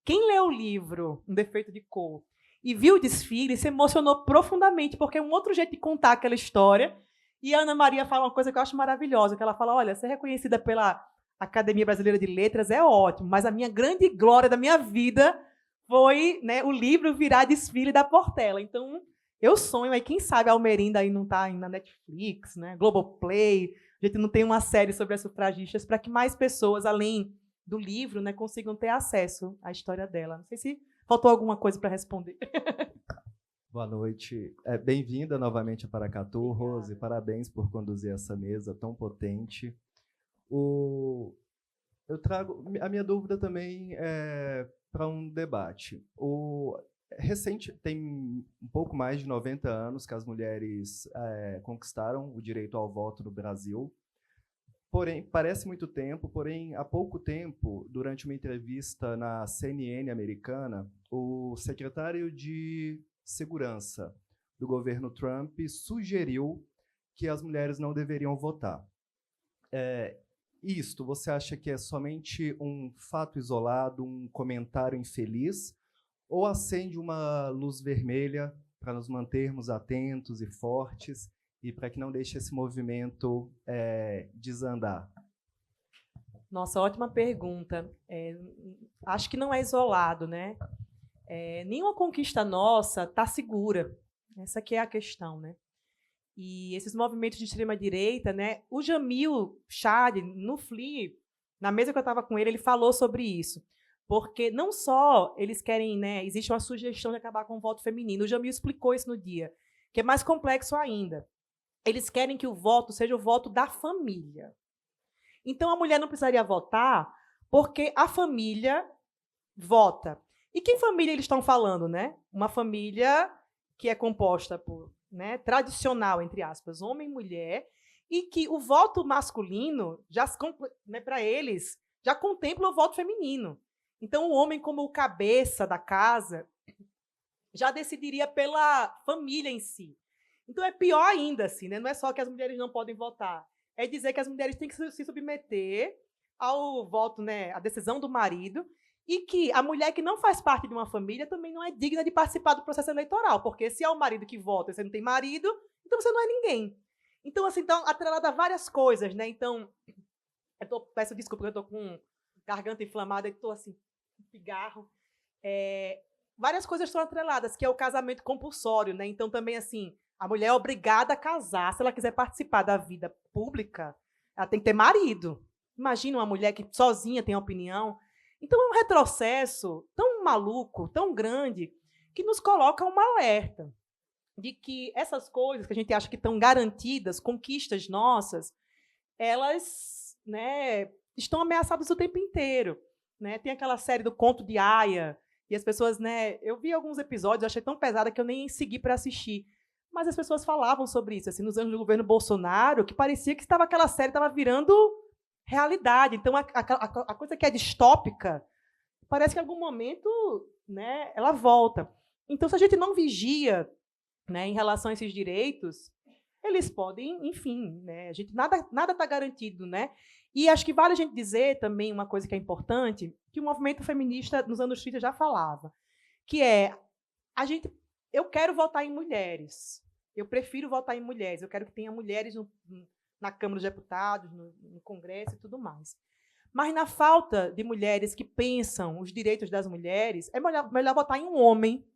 Quem leu o livro, Um Defeito de Cor, e viu o desfile, se emocionou profundamente, porque é um outro jeito de contar aquela história. E a Ana Maria fala uma coisa que eu acho maravilhosa, que ela fala, olha, ser reconhecida pela Academia Brasileira de Letras é ótimo, mas a minha grande glória da minha vida foi o livro virar desfile da Portela. Então, eu sonho, aí quem sabe a Almerinda aí não está na Netflix, Globoplay, a gente não tem uma série sobre as sufragistas para que mais pessoas, além do livro, consigam ter acesso à história dela. Não sei se faltou alguma coisa para responder. Boa noite. Bem-vinda novamente a Paracatu, Rose. Parabéns por conduzir essa mesa tão potente. Eu trago... A minha dúvida também é para um debate. Recente, tem um pouco mais de 90 anos que as mulheres conquistaram o direito ao voto no Brasil. Porém, parece muito tempo, porém, há pouco tempo, durante uma entrevista na CNN americana, o secretário de Segurança do governo Trump sugeriu que as mulheres não deveriam votar. Isto, você acha que é somente um fato isolado, um comentário infeliz, ou acende uma luz vermelha para nos mantermos atentos e fortes e para que não deixe esse movimento desandar? Nossa, ótima pergunta. Acho que não é isolado, nenhuma conquista nossa está segura. Essa que é a questão, E esses movimentos de extrema-direita, o Jamil Chad, no FLI, na mesa que eu estava com ele falou sobre isso. Porque não só eles querem, existe uma sugestão de acabar com o voto feminino. O Jamil explicou isso no dia, que é mais complexo ainda. Eles querem que o voto seja o voto da família. Então, a mulher não precisaria votar porque a família vota. E que família eles estão falando, Uma família que é composta por né, tradicional, entre aspas, homem e mulher, e que o voto masculino, né, para eles, já contempla o voto feminino. Então, o homem, como o cabeça da casa, já decidiria pela família em si. Então, é pior ainda, assim, né? Não é só que as mulheres não podem votar, é dizer que as mulheres têm que se submeter ao voto, né, à decisão do marido, e que a mulher que não faz parte de uma família também não é digna de participar do processo eleitoral, porque se é o marido que vota e você não tem marido, então você não é ninguém. Então, assim, atrelado a várias coisas, né? Então, peço desculpa, eu estou com garganta inflamada e estou assim, com pigarro. Várias coisas estão atreladas, que é o casamento compulsório, né? Então, também, assim, a mulher é obrigada a casar. Se ela quiser participar da vida pública, ela tem que ter marido. Imagina uma mulher que sozinha tem opinião. Então, é um retrocesso tão maluco, tão grande, que nos coloca um alerta de que essas coisas que a gente acha que estão garantidas, conquistas nossas, elas, né, estão ameaçadas o tempo inteiro. Né? Tem aquela série do Conto de Aia, e as pessoas, né, eu vi alguns episódios, eu achei tão pesada que eu nem segui para assistir. Mas as pessoas falavam sobre isso, assim, nos anos do governo Bolsonaro, que parecia que aquela série estava virando realidade. Então, a coisa que é distópica, parece que em algum momento, né, ela volta. Então, se a gente não vigia, né, em relação a esses direitos, eles podem, enfim, né, a gente, nada está garantido. Né? E acho que vale a gente dizer também uma coisa que é importante, que o movimento feminista nos anos 30 já falava, que é, eu quero votar em mulheres, eu prefiro votar em mulheres, eu quero que tenha mulheres na Câmara dos Deputados, no Congresso e tudo mais. Mas, na falta de mulheres que pensam os direitos das mulheres, é melhor votar em um homem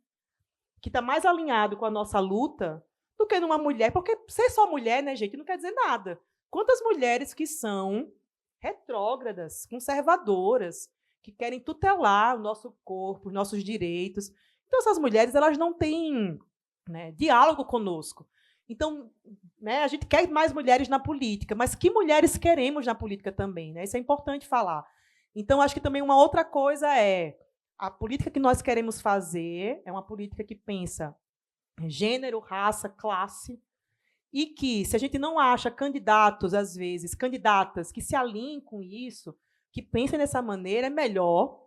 que está mais alinhado com a nossa luta do que numa mulher, porque ser só mulher, né, gente, não quer dizer nada. Quantas mulheres que são retrógradas, conservadoras, que querem tutelar o nosso corpo, os nossos direitos. Então, essas mulheres, elas não têm, né, diálogo conosco. Então, né, a gente quer mais mulheres na política, mas que mulheres queremos na política também? Né? Isso é importante falar. Então, acho que também uma outra coisa é a política que nós queremos fazer é uma política que pensa gênero, raça, classe, e que, se a gente não acha candidatos, às vezes, candidatas que se alinhem com isso, que pensem dessa maneira, é melhor,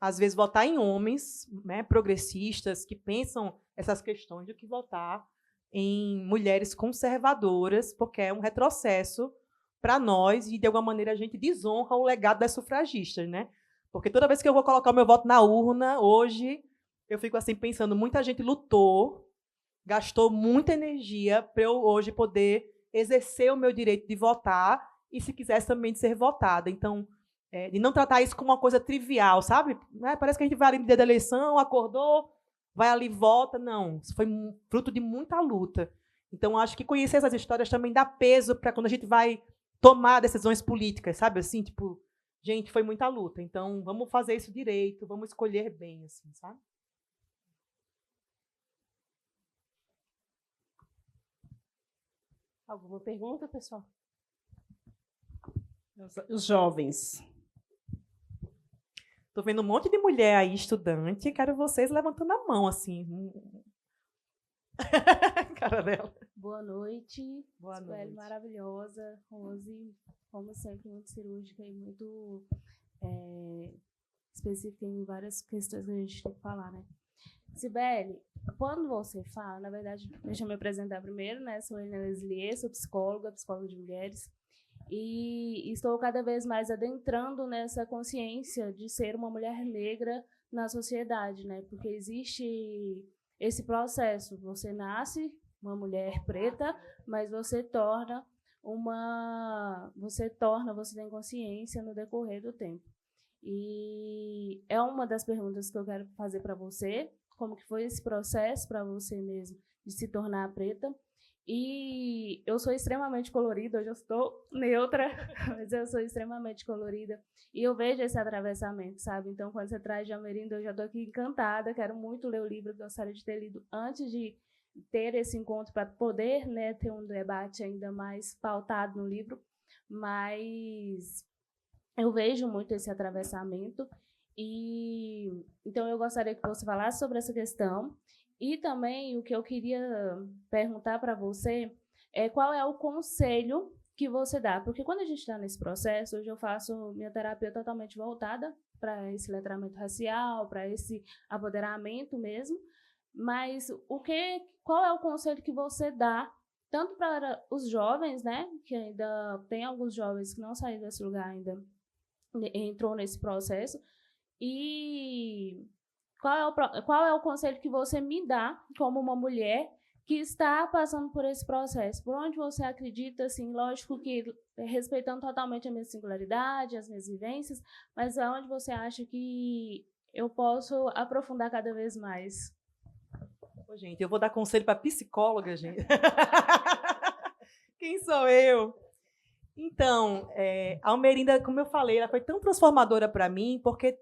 às vezes, votar em homens, né, progressistas, que pensam essas questões, do que votar em mulheres conservadoras, porque é um retrocesso para nós e, de alguma maneira, a gente desonra o legado das sufragistas. Né? Porque toda vez que eu vou colocar o meu voto na urna, hoje, eu fico assim pensando, muita gente lutou, gastou muita energia para eu hoje poder exercer o meu direito de votar e, se quisesse, também de ser votada. Então, de não tratar isso como uma coisa trivial, sabe? Parece que a gente vai ali no dia da eleição, acordou, vai ali e vota. Não, isso foi fruto de muita luta. Então, acho que conhecer essas histórias também dá peso para quando a gente vai tomar decisões políticas, sabe? Assim, tipo, gente, foi muita luta. Então, vamos fazer isso direito, vamos escolher bem, assim, sabe? Alguma pergunta, pessoal? Os jovens. Estou vendo um monte de mulher aí, estudante, quero vocês levantando a mão, assim. Cara dela. Boa noite. Boa noite. Maravilhosa. Rose, como sempre, muito cirúrgica e muito específica em várias questões que a gente tem que falar, né? Sibeli, quando você fala, na verdade, deixa eu me apresentar primeiro, né? Sou Helena Leslier, sou psicóloga de mulheres, e estou cada vez mais adentrando nessa consciência de ser uma mulher negra na sociedade, né? Porque existe esse processo, você nasce uma mulher preta, mas você tem consciência no decorrer do tempo. E é uma das perguntas que eu quero fazer para você, como que foi esse processo para você mesmo de se tornar preta. E eu sou extremamente colorida, hoje eu estou neutra, mas eu sou extremamente colorida. E eu vejo esse atravessamento, sabe? Então, quando você traz de Ameríndio, eu já estou aqui encantada, quero muito ler o livro, gostaria de ter lido antes de ter esse encontro para poder, né, ter um debate ainda mais pautado no livro. Mas eu vejo muito esse atravessamento. E então eu gostaria que você falasse sobre essa questão E também o que eu queria perguntar para você é qual é o conselho que você dá, porque quando a gente está nesse processo, hoje eu faço minha terapia totalmente voltada para esse letramento racial, para esse apoderamento mesmo, mas qual é o conselho que você dá tanto para os jovens, né, que ainda tem alguns jovens que não saíram desse lugar ainda, entrou nesse processo, e qual é o conselho que você me dá como uma mulher que está passando por esse processo? Por onde você acredita, assim, lógico que respeitando totalmente a minha singularidade, as minhas vivências, mas aonde você acha que eu posso aprofundar cada vez mais? Ô, gente, eu vou dar conselho para psicóloga, gente. Quem sou eu? Então, a Almerinda, como eu falei, ela foi tão transformadora para mim, porque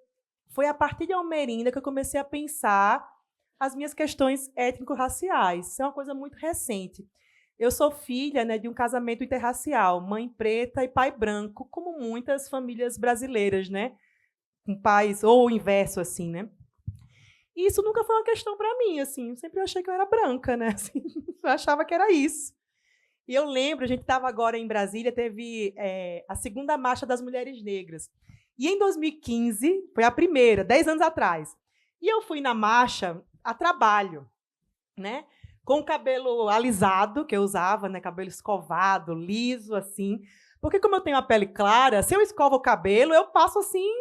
foi a partir de Almerinda que eu comecei a pensar as minhas questões étnico-raciais. Isso é uma coisa muito recente. Eu sou filha, né, de um casamento interracial, mãe preta e pai branco, como muitas famílias brasileiras, né, com pais, ou o inverso, assim, né. E isso nunca foi uma questão para mim, assim, eu sempre achei que eu era branca, né, assim, eu achava que era isso. E eu lembro, a gente estava agora em Brasília, teve a segunda marcha das mulheres negras. E em 2015, foi a primeira, 10 anos atrás. E eu fui na marcha a trabalho, né? Com o cabelo alisado, que eu usava, né? Cabelo escovado, liso, assim. Porque como eu tenho a pele clara, se eu escovo o cabelo, eu passo assim,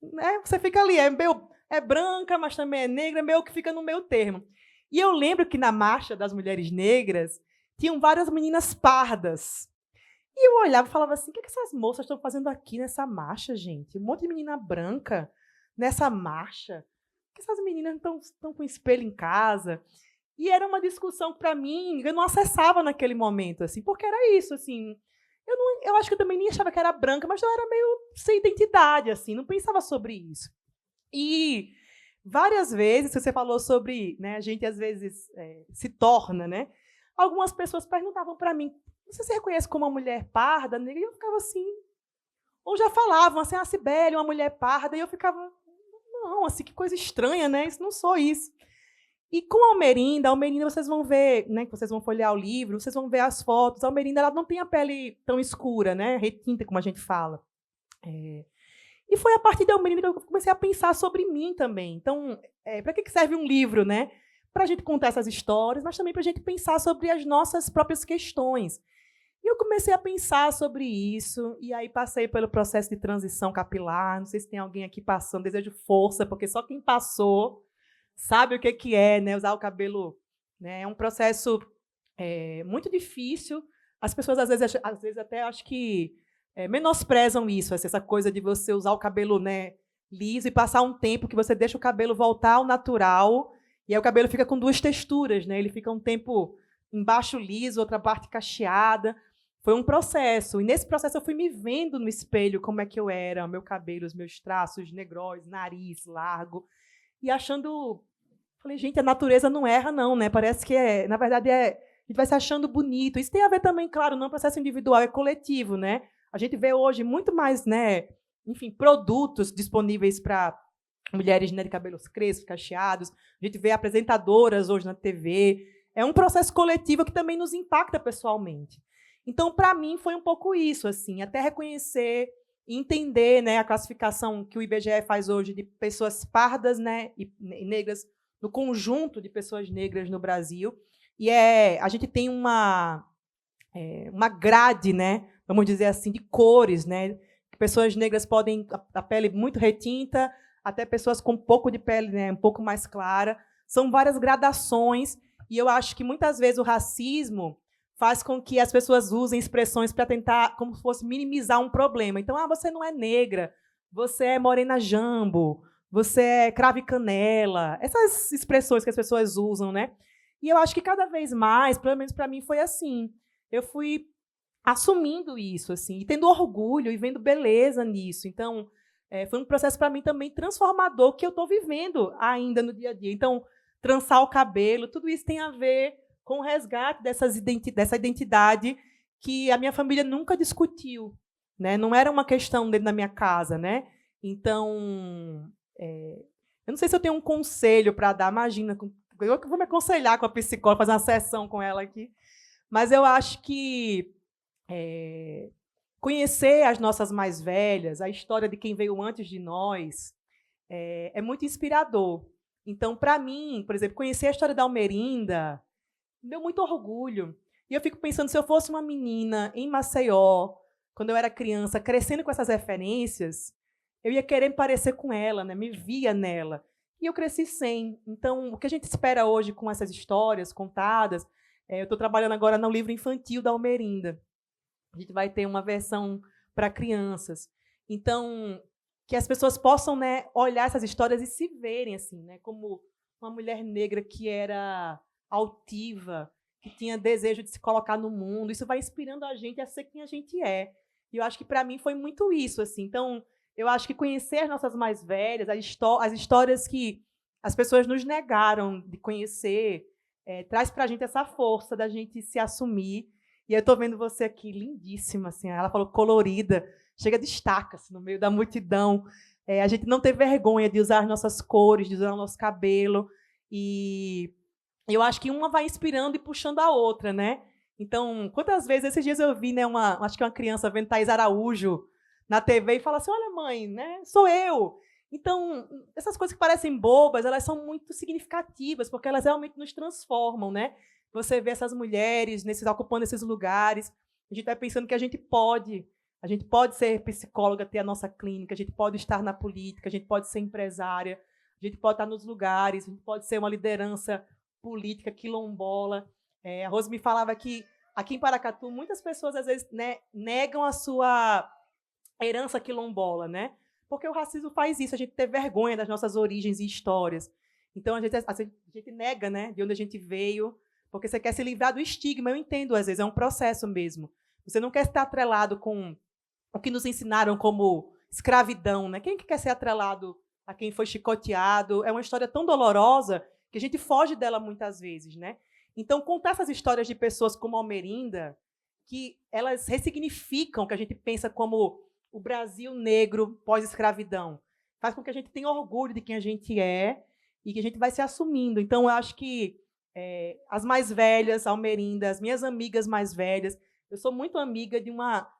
né? Você fica ali, é branca, mas também é negra, meio que fica no meio termo. E eu lembro que na marcha das mulheres negras, tinham várias meninas pardas. E eu olhava e falava assim, o que essas moças estão fazendo aqui nessa marcha, gente? Um monte de menina branca nessa marcha. Por que essas meninas estão com espelho em casa? E era uma discussão que, para mim, eu não acessava naquele momento, assim, porque era isso, assim. Eu acho que eu também nem achava que era branca, mas eu era meio sem identidade, assim, não pensava sobre isso. E várias vezes, você falou sobre, né, a gente às vezes se torna, né? Algumas pessoas perguntavam para mim, você se reconhece como uma mulher parda, negra? E eu ficava assim. Ou já falavam assim, a Cibele, uma mulher parda, e eu ficava, não, assim, que coisa estranha, né? Isso não sou isso. E com a Almerinda vocês vão ver, né, que vocês vão folhear o livro, vocês vão ver as fotos. A Almerinda, ela não tem a pele tão escura, né? Retinta, como a gente fala. E foi a partir da Almerinda que eu comecei a pensar sobre mim também. Então, para que serve um livro, né? Para a gente contar essas histórias, mas também para a gente pensar sobre as nossas próprias questões. E eu comecei a pensar sobre isso, e aí passei pelo processo de transição capilar. Não sei se tem alguém aqui passando, desejo força, porque só quem passou sabe o que é, né, usar o cabelo. Né, é um processo muito difícil. As pessoas, às vezes até acho que menosprezam isso, essa coisa de você usar o cabelo, né, liso e passar um tempo que você deixa o cabelo voltar ao natural. E aí o cabelo fica com duas texturas, né? Ele fica um tempo embaixo liso, outra parte cacheada. Foi um processo. E nesse processo eu fui me vendo no espelho como é que eu era, o meu cabelo, os meus traços, negróis, nariz largo. E achando... Falei, gente, a natureza não erra, não, né? Parece que, na verdade, a gente vai se achando bonito. Isso tem a ver também, claro, não é um processo individual, é coletivo, né? A gente vê hoje muito mais, né, enfim, produtos disponíveis para mulheres, né, de cabelos crespos, cacheados. A gente vê apresentadoras hoje na TV. É um processo coletivo que também nos impacta pessoalmente. Então, para mim, foi um pouco isso, assim, até reconhecer e entender, né, a classificação que o IBGE faz hoje de pessoas pardas, né, e negras, no conjunto de pessoas negras no Brasil. E a gente tem uma grade, né, vamos dizer assim, de cores, né? Pessoas negras podem a pele muito retinta, até pessoas com um pouco de pele, né, um pouco mais clara. São várias gradações, e eu acho que muitas vezes o racismo faz com que as pessoas usem expressões para tentar, como se fosse minimizar um problema. Então, você não é negra, você é morena jambo, você é cravo e canela. Essas expressões que as pessoas usam, né? E eu acho que cada vez mais, pelo menos para mim, foi assim. Eu fui assumindo isso, assim, e tendo orgulho e vendo beleza nisso. Então, foi um processo para mim também transformador que eu estou vivendo ainda no dia a dia. Então, trançar o cabelo, tudo isso tem a ver com o resgate dessa identidade que a minha família nunca discutiu, né? Não era uma questão dentro da minha casa, né? Então, eu não sei se eu tenho um conselho para dar. Imagina, com Eu vou me aconselhar com a psicóloga, fazer uma sessão com ela aqui. Mas eu acho que conhecer as nossas mais velhas, a história de quem veio antes de nós, é muito inspirador. Então, para mim, por exemplo, conhecer a história da Almerinda me deu muito orgulho. E eu fico pensando, se eu fosse uma menina em Maceió, quando eu era criança, crescendo com essas referências, eu ia querer me parecer com ela, né? Me via nela. E eu cresci sem. Então, o que a gente espera hoje com essas histórias contadas, eu estou trabalhando agora no livro infantil da Almerinda. A gente vai ter uma versão para crianças. Então, que as pessoas possam, né, olhar essas histórias e se verem assim, né, como uma mulher negra que era altiva, que tinha desejo de se colocar no mundo. Isso vai inspirando a gente a ser quem a gente é. E eu acho que, para mim, foi muito isso. Assim. Então, eu acho que conhecer as nossas mais velhas, as histórias que as pessoas nos negaram de conhecer, traz para a gente essa força da gente se assumir. E eu estou vendo você aqui, lindíssima. Assim, ela falou colorida, chega, destaca-se no meio da multidão. A gente não ter vergonha de usar as nossas cores, de usar o nosso cabelo. E eu acho que uma vai inspirando e puxando a outra, né? Então, quantas vezes, esses dias eu vi, né, acho que uma criança vendo Thaís Araújo na TV e fala assim, olha, mãe, né, sou eu. Então, essas coisas que parecem bobas, elas são muito significativas, porque elas realmente nos transformam, né? Você vê essas mulheres ocupando esses lugares, a gente vai pensando que a gente pode ser psicóloga, ter a nossa clínica, a gente pode estar na política, a gente pode ser empresária, a gente pode estar nos lugares, a gente pode ser uma liderança política quilombola. A Rose me falava que aqui em Paracatu muitas pessoas às vezes, né, negam a sua herança quilombola, né? Porque o racismo faz isso, a gente ter vergonha das nossas origens e histórias. Então a gente nega, né, de onde a gente veio, porque você quer se livrar do estigma. Eu entendo, às vezes, é um processo mesmo. Você não quer estar atrelado com o que nos ensinaram como escravidão, né? Quem que quer ser atrelado a quem foi chicoteado? É uma história tão dolorosa que a gente foge dela muitas vezes, né? Então, contar essas histórias de pessoas como Almerinda, que elas ressignificam o que a gente pensa como o Brasil negro pós-escravidão, faz com que a gente tenha orgulho de quem a gente é e que a gente vai se assumindo. Então, eu acho que as mais velhas, Almerinda, as minhas amigas mais velhas, eu sou muito amiga de uma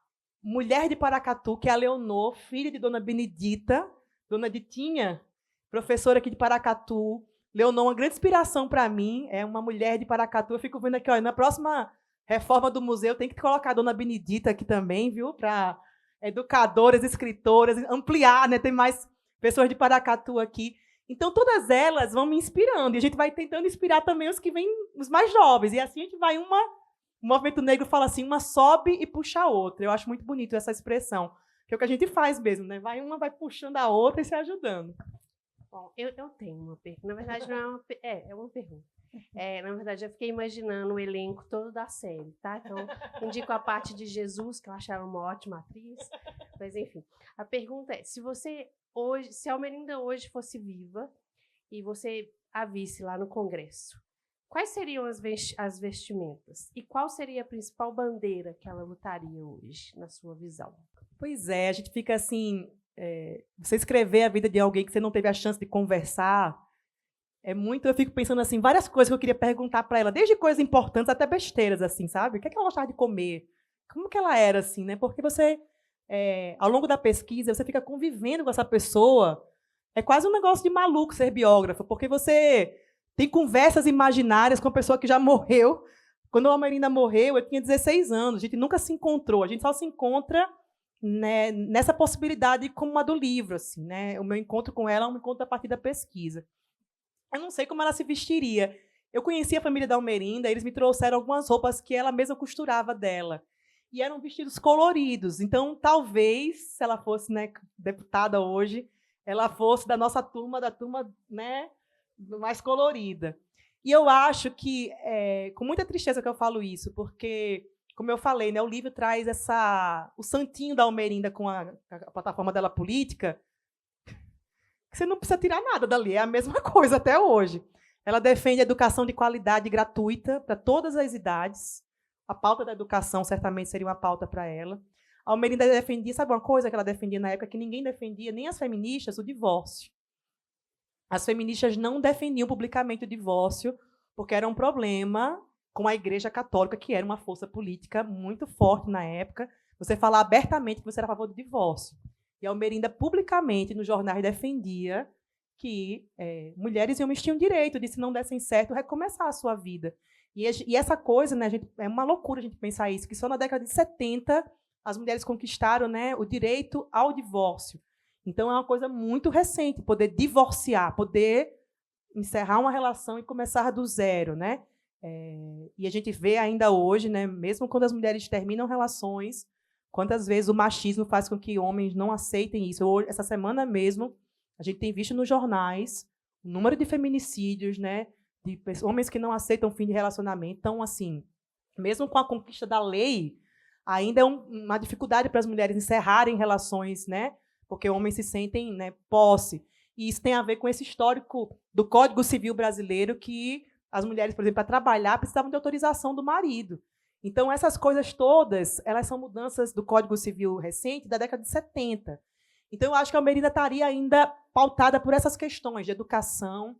mulher de Paracatu, que é a Leonor, filha de Dona Benedita, Dona Ditinha, professora aqui de Paracatu. Leonor, uma grande inspiração para mim, é uma mulher de Paracatu. Eu fico vendo aqui, olha, na próxima reforma do museu tem que colocar a Dona Benedita aqui também, viu? Para educadoras, escritoras, ampliar, né? Tem mais pessoas de Paracatu aqui. Então, todas elas vão me inspirando. E a gente vai tentando inspirar também os que vêm, os mais jovens. E assim a gente vai o movimento negro fala assim, uma sobe e puxa a outra. Eu acho muito bonito essa expressão. Que é o que a gente faz mesmo, né? Uma vai puxando a outra e se ajudando. Bom, eu tenho uma pergunta. Na verdade, não é uma é uma pergunta. Na verdade, eu fiquei imaginando o elenco todo da série, tá? Então, indico a parte de Jesus, que eu acho ela uma ótima atriz. Mas, enfim, a pergunta é, se a Almerinda hoje fosse viva e você a visse lá no Congresso, quais seriam as vestimentas? E qual seria a principal bandeira que ela lutaria hoje, na sua visão? Pois é, a gente fica assim... você escrever a vida de alguém que você não teve a chance de conversar, eu fico pensando assim, várias coisas que eu queria perguntar para ela, desde coisas importantes até besteiras, assim, sabe? O que é que ela gostava de comer? Como que ela era, assim, né? Porque você, ao longo da pesquisa, você fica convivendo com essa pessoa, é quase um negócio de maluco ser biógrafo, porque você tem conversas imaginárias com a pessoa que já morreu. Quando a Almerinda morreu, eu tinha 16 anos, a gente nunca se encontrou, a gente só se encontra, né, nessa possibilidade como a do livro, assim, né? O meu encontro com ela é um encontro a partir da pesquisa. Eu não sei como ela se vestiria. Eu conheci a família da Almerinda, eles me trouxeram algumas roupas que ela mesma costurava dela. E eram vestidos coloridos. Então, talvez, se ela fosse, né, deputada hoje, ela fosse da nossa turma, né, mais colorida. E eu acho que, com muita tristeza que eu falo isso, porque... Como eu falei, né, o livro traz o santinho da Almerinda com a plataforma dela política, que você não precisa tirar nada dali, é a mesma coisa até hoje. Ela defende a educação de qualidade gratuita para todas as idades. A pauta da educação certamente seria uma pauta para ela. A Almerinda defendia, sabe uma coisa que ela defendia na época que ninguém defendia, nem as feministas, o divórcio. as feministas não defendiam publicamente o divórcio, porque era um problema com a Igreja Católica, que era uma força política muito forte na época, você falar abertamente que você era a favor do divórcio. E a Almerinda, publicamente, nos jornais, defendia que mulheres e homens tinham direito de, se não dessem certo, recomeçar a sua vida. E essa coisa, né, é uma loucura a gente pensar isso, que só na década de 70 as mulheres conquistaram, né, o direito ao divórcio. Então, é uma coisa muito recente, poder divorciar, poder encerrar uma relação e começar do zero, né? E a gente vê ainda hoje, né, mesmo quando as mulheres terminam relações, quantas vezes o machismo faz com que homens não aceitem isso. Essa semana mesmo, a gente tem visto nos jornais o número de feminicídios, né, de homens que não aceitam o fim de relacionamento. Então, assim, mesmo com a conquista da lei, ainda é uma dificuldade para as mulheres encerrarem relações, né, porque homens se sentem, né, posse. E isso tem a ver com esse histórico do Código Civil brasileiro, que as mulheres, por exemplo, para trabalhar, precisavam de autorização do marido. Então, essas coisas todas, elas são mudanças do Código Civil recente, da década de 70. Então, eu acho que a Almerinda estaria ainda pautada por essas questões de educação,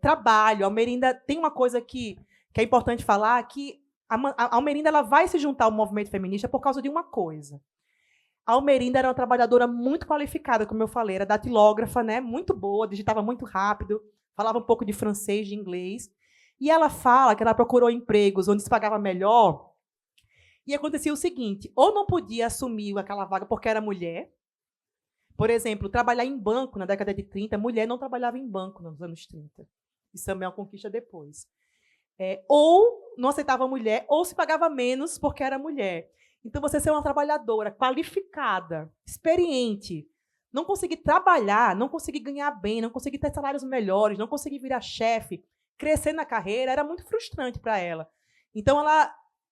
trabalho. A Almerinda tem uma coisa que é importante falar, que a Almerinda ela vai se juntar ao movimento feminista por causa de uma coisa. A Almerinda era uma trabalhadora muito qualificada, como eu falei, era datilógrafa, né, muito boa, digitava muito rápido, falava um pouco de francês, de inglês. E ela fala que ela procurou empregos onde se pagava melhor, e acontecia o seguinte, ou não podia assumir aquela vaga porque era mulher. Por exemplo, trabalhar em banco na década de 30, mulher não trabalhava em banco nos anos 30. Isso também é uma conquista depois. Ou não aceitava mulher, ou se pagava menos porque era mulher. Então, você ser uma trabalhadora qualificada, experiente, não conseguir trabalhar, não conseguir ganhar bem, não conseguir ter salários melhores, não conseguir virar chefe, crescer na carreira, era muito frustrante para ela. Então,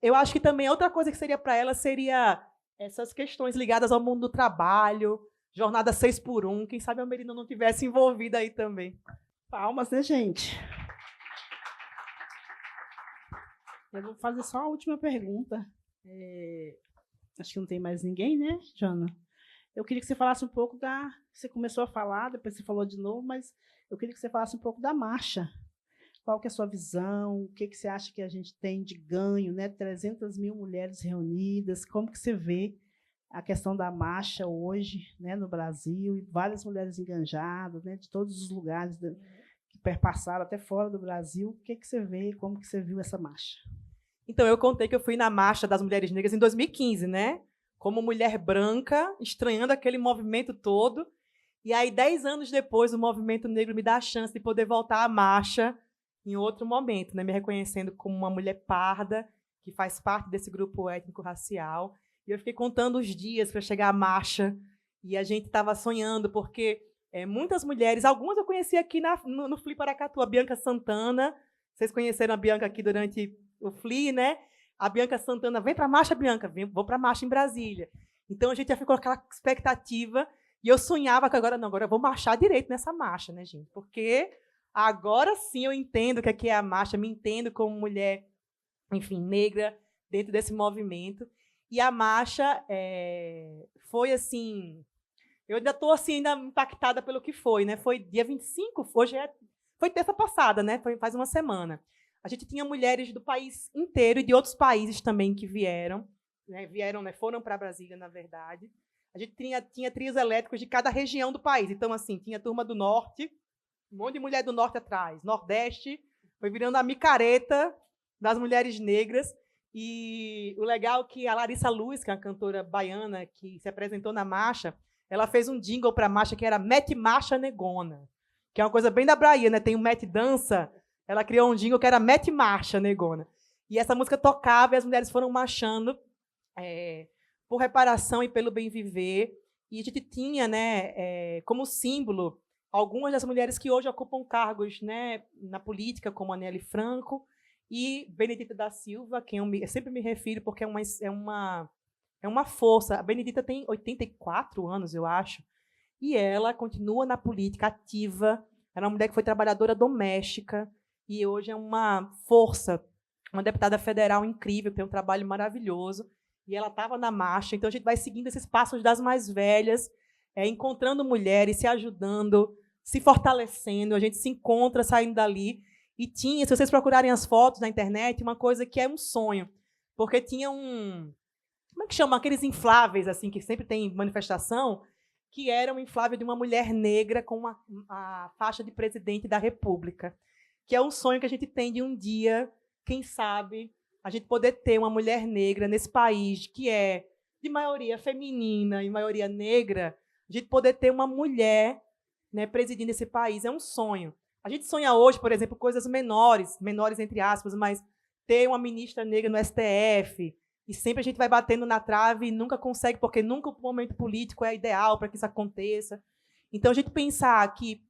eu acho que também outra coisa que seria para ela seria essas questões ligadas ao mundo do trabalho, jornada 6x1, quem sabe a Almerinda não tivesse envolvida aí também. Palmas, né, gente? Eu vou fazer só a última pergunta. Acho que não tem mais ninguém, né, Jana? Eu queria que você falasse um pouco da... Você começou a falar, depois você falou de novo, mas eu queria que você falasse um pouco da marcha. Qual que é a sua visão? O que você acha que a gente tem de ganho, né? 300 mil mulheres reunidas. Como que você vê a questão da marcha hoje, né, no Brasil? E várias mulheres enganjadas, né, de todos os lugares que perpassaram até fora do Brasil. O que você vê? Como que você viu essa marcha? Então, eu contei que eu fui na Marcha das Mulheres Negras em 2015, né? Como mulher branca, estranhando aquele movimento todo. E aí, 10 anos depois, o movimento negro me dá a chance de poder voltar à marcha em outro momento, né? Me reconhecendo como uma mulher parda, que faz parte desse grupo étnico-racial. E eu fiquei contando os dias para chegar à marcha. E a gente estava sonhando, porque muitas mulheres, algumas eu conheci aqui no FLI Paracatu, a Bianca Santana. Vocês conheceram a Bianca aqui durante o FLI, né? A Bianca Santana, vem para a marcha, Bianca, vou para a marcha em Brasília. Então, a gente já ficou com aquela expectativa, e eu sonhava que agora eu vou marchar direito nessa marcha, né, gente? Porque agora sim eu entendo o que é a marcha, me entendo como mulher, enfim, negra, dentro desse movimento. E a marcha foi assim... Eu ainda estou assim, ainda impactada pelo que foi, né? Foi dia 25, hoje foi terça passada, né? Faz uma semana. A gente tinha mulheres do país inteiro e de outros países também que vieram, né, foram para Brasília, na verdade. A gente tinha trios elétricos de cada região do país. Então, assim, tinha turma do Norte, um monte de mulher do Norte atrás. Nordeste foi virando a micareta das mulheres negras. E o legal é que a Larissa Luz, que é uma cantora baiana que se apresentou na marcha, ela fez um jingle para a marcha que era Mete Marcha Negona, que é uma coisa bem da Bahia, né? Tem o Mete Dança. Ela criou um jingle que era Mete Marcha Negona. E essa música tocava e as mulheres foram marchando por reparação e pelo bem viver. E a gente tinha, né, como símbolo algumas das mulheres que hoje ocupam cargos, né, na política, como a Nelly Franco e Benedita da Silva, quem eu sempre me refiro porque é uma força. A Benedita tem 84 anos, eu acho, e ela continua na política ativa. Era uma mulher que foi trabalhadora doméstica, e hoje é uma força, uma deputada federal incrível, tem um trabalho maravilhoso, e ela estava na marcha. Então, a gente vai seguindo esses passos das mais velhas, encontrando mulheres, se ajudando, se fortalecendo, a gente se encontra saindo dali. E tinha, se vocês procurarem as fotos na internet, uma coisa que é um sonho. Porque tinha como é que chama? Aqueles infláveis, assim, que sempre tem manifestação, que era um inflável de uma mulher negra com a faixa de presidente da República. Que é um sonho que a gente tem de um dia, quem sabe, a gente poder ter uma mulher negra nesse país, que é de maioria feminina e maioria negra, a gente poder ter uma mulher, né, presidindo esse país. É um sonho. A gente sonha hoje, por exemplo, coisas menores entre aspas, mas ter uma ministra negra no STF, e sempre a gente vai batendo na trave e nunca consegue, porque nunca o momento político é ideal para que isso aconteça. Então, a gente pensar que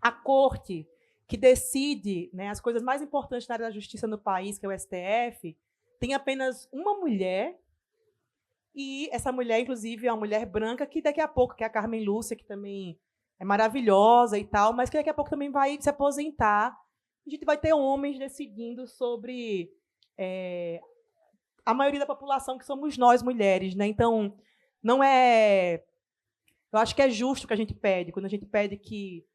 a corte que decide, né, as coisas mais importantes na área da justiça no país, que é o STF, tem apenas uma mulher, e essa mulher, inclusive, é uma mulher branca, que daqui a pouco, que é a Carmen Lúcia, que também é maravilhosa e tal, mas que daqui a pouco também vai se aposentar. A gente vai ter homens decidindo sobre a maioria da população, que somos nós, mulheres, né? Então, não é... Eu acho que é justo o que a gente pede, quando a gente pede que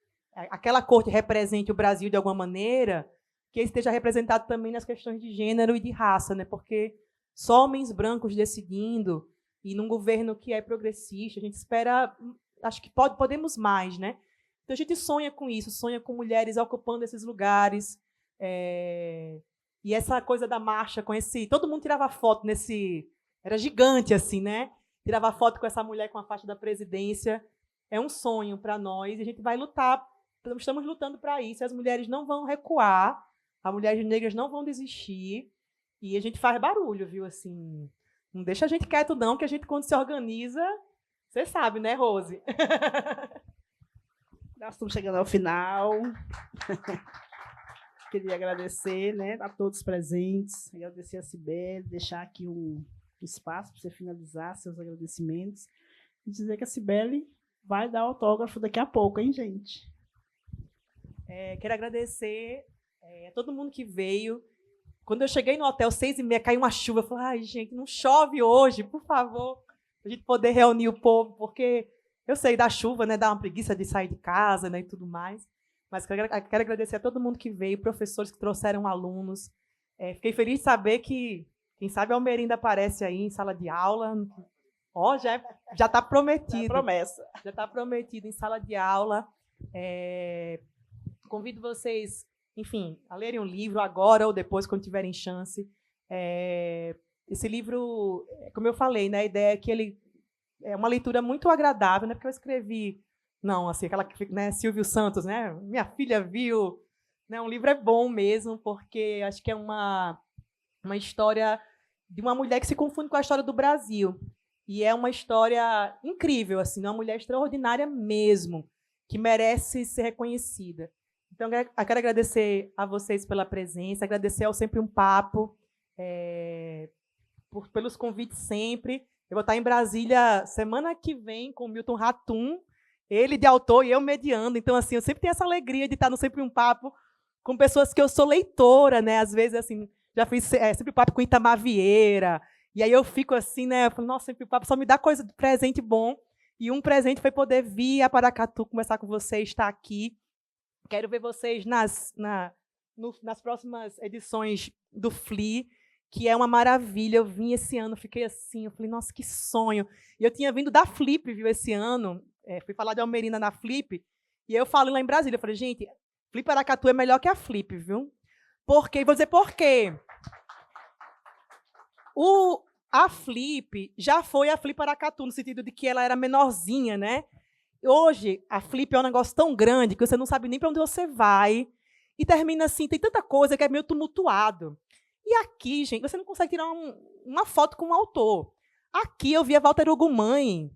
aquela corte represente o Brasil de alguma maneira, que ele esteja representado também nas questões de gênero e de raça, né? Porque só homens brancos decidindo, e num governo que é progressista, a gente espera... Acho que podemos mais, né? Então, a gente sonha com isso, sonha com mulheres ocupando esses lugares, e essa coisa da marcha, com esse... Todo mundo tirava foto nesse... Era gigante, assim, né? Tirava foto com essa mulher com a faixa da presidência. É um sonho para nós, e a gente vai lutar. Estamos lutando para isso. As mulheres não vão recuar, as mulheres negras não vão desistir, e a gente faz barulho, viu? Assim, não deixa a gente quieto, não, que a gente, quando se organiza... Você sabe, né, Rose? Nós estamos chegando ao final. Queria agradecer, né, a todos presentes, agradecer a Cibele, deixar aqui um espaço para você finalizar seus agradecimentos e dizer que a Cibele vai dar autógrafo daqui a pouco, hein, gente? Quero agradecer a todo mundo que veio. Quando eu cheguei no hotel, 6h30, caiu uma chuva. Eu falei, ai, gente, não chove hoje, por favor, para a gente poder reunir o povo, porque eu sei da chuva, né, dá uma preguiça de sair de casa, né, e tudo mais. Mas quero agradecer a todo mundo que veio, professores que trouxeram alunos. Fiquei feliz de saber que, quem sabe, a Almerinda aparece aí em sala de aula. Ó, já está prometido. Promessa. Já está prometido em sala de aula. Convido vocês, enfim, a lerem um livro agora ou depois, quando tiverem chance. Esse livro, como eu falei, né, a ideia é que ele é uma leitura muito agradável, né, porque eu escrevi... Não, assim, aquela que fica, né, Silvio Santos, né? Minha filha viu, né? Um livro é bom mesmo, porque acho que é uma história de uma mulher que se confunde com a história do Brasil. E é uma história incrível, assim, uma mulher extraordinária mesmo, que merece ser reconhecida. Então, eu quero agradecer a vocês pela presença, agradecer ao Sempre um Papo, pelos convites sempre. Eu vou estar em Brasília semana que vem com o Milton Ratum, ele de autor e eu mediando. Então, assim, eu sempre tenho essa alegria de estar no Sempre um Papo com pessoas que eu sou leitora, né? Às vezes, assim, já fiz Sempre um Papo com Itamar Vieira. E aí eu fico assim, né? Eu falo, nossa, Sempre um Papo só me dá coisa de presente bom. E um presente foi poder vir a Paracatu conversar com vocês, estar aqui. Quero ver vocês nas próximas edições do FLI, que é uma maravilha. Eu vim esse ano, fiquei assim, eu falei, nossa, que sonho. E eu tinha vindo da Flip, viu, esse ano. Fui falar de Almerinda na Flip, e eu falo lá em Brasília, eu falei, gente, Flip Paracatu é melhor que a Flip, viu? Por quê? Vou dizer por quê. A Flip já foi a Flip Paracatu, no sentido de que ela era menorzinha, né? Hoje, a Flip é um negócio tão grande que você não sabe nem para onde você vai, e termina assim, tem tanta coisa que é meio tumultuado. E aqui, gente, você não consegue tirar uma foto com um autor. Aqui eu via Walter Hugo Mãe,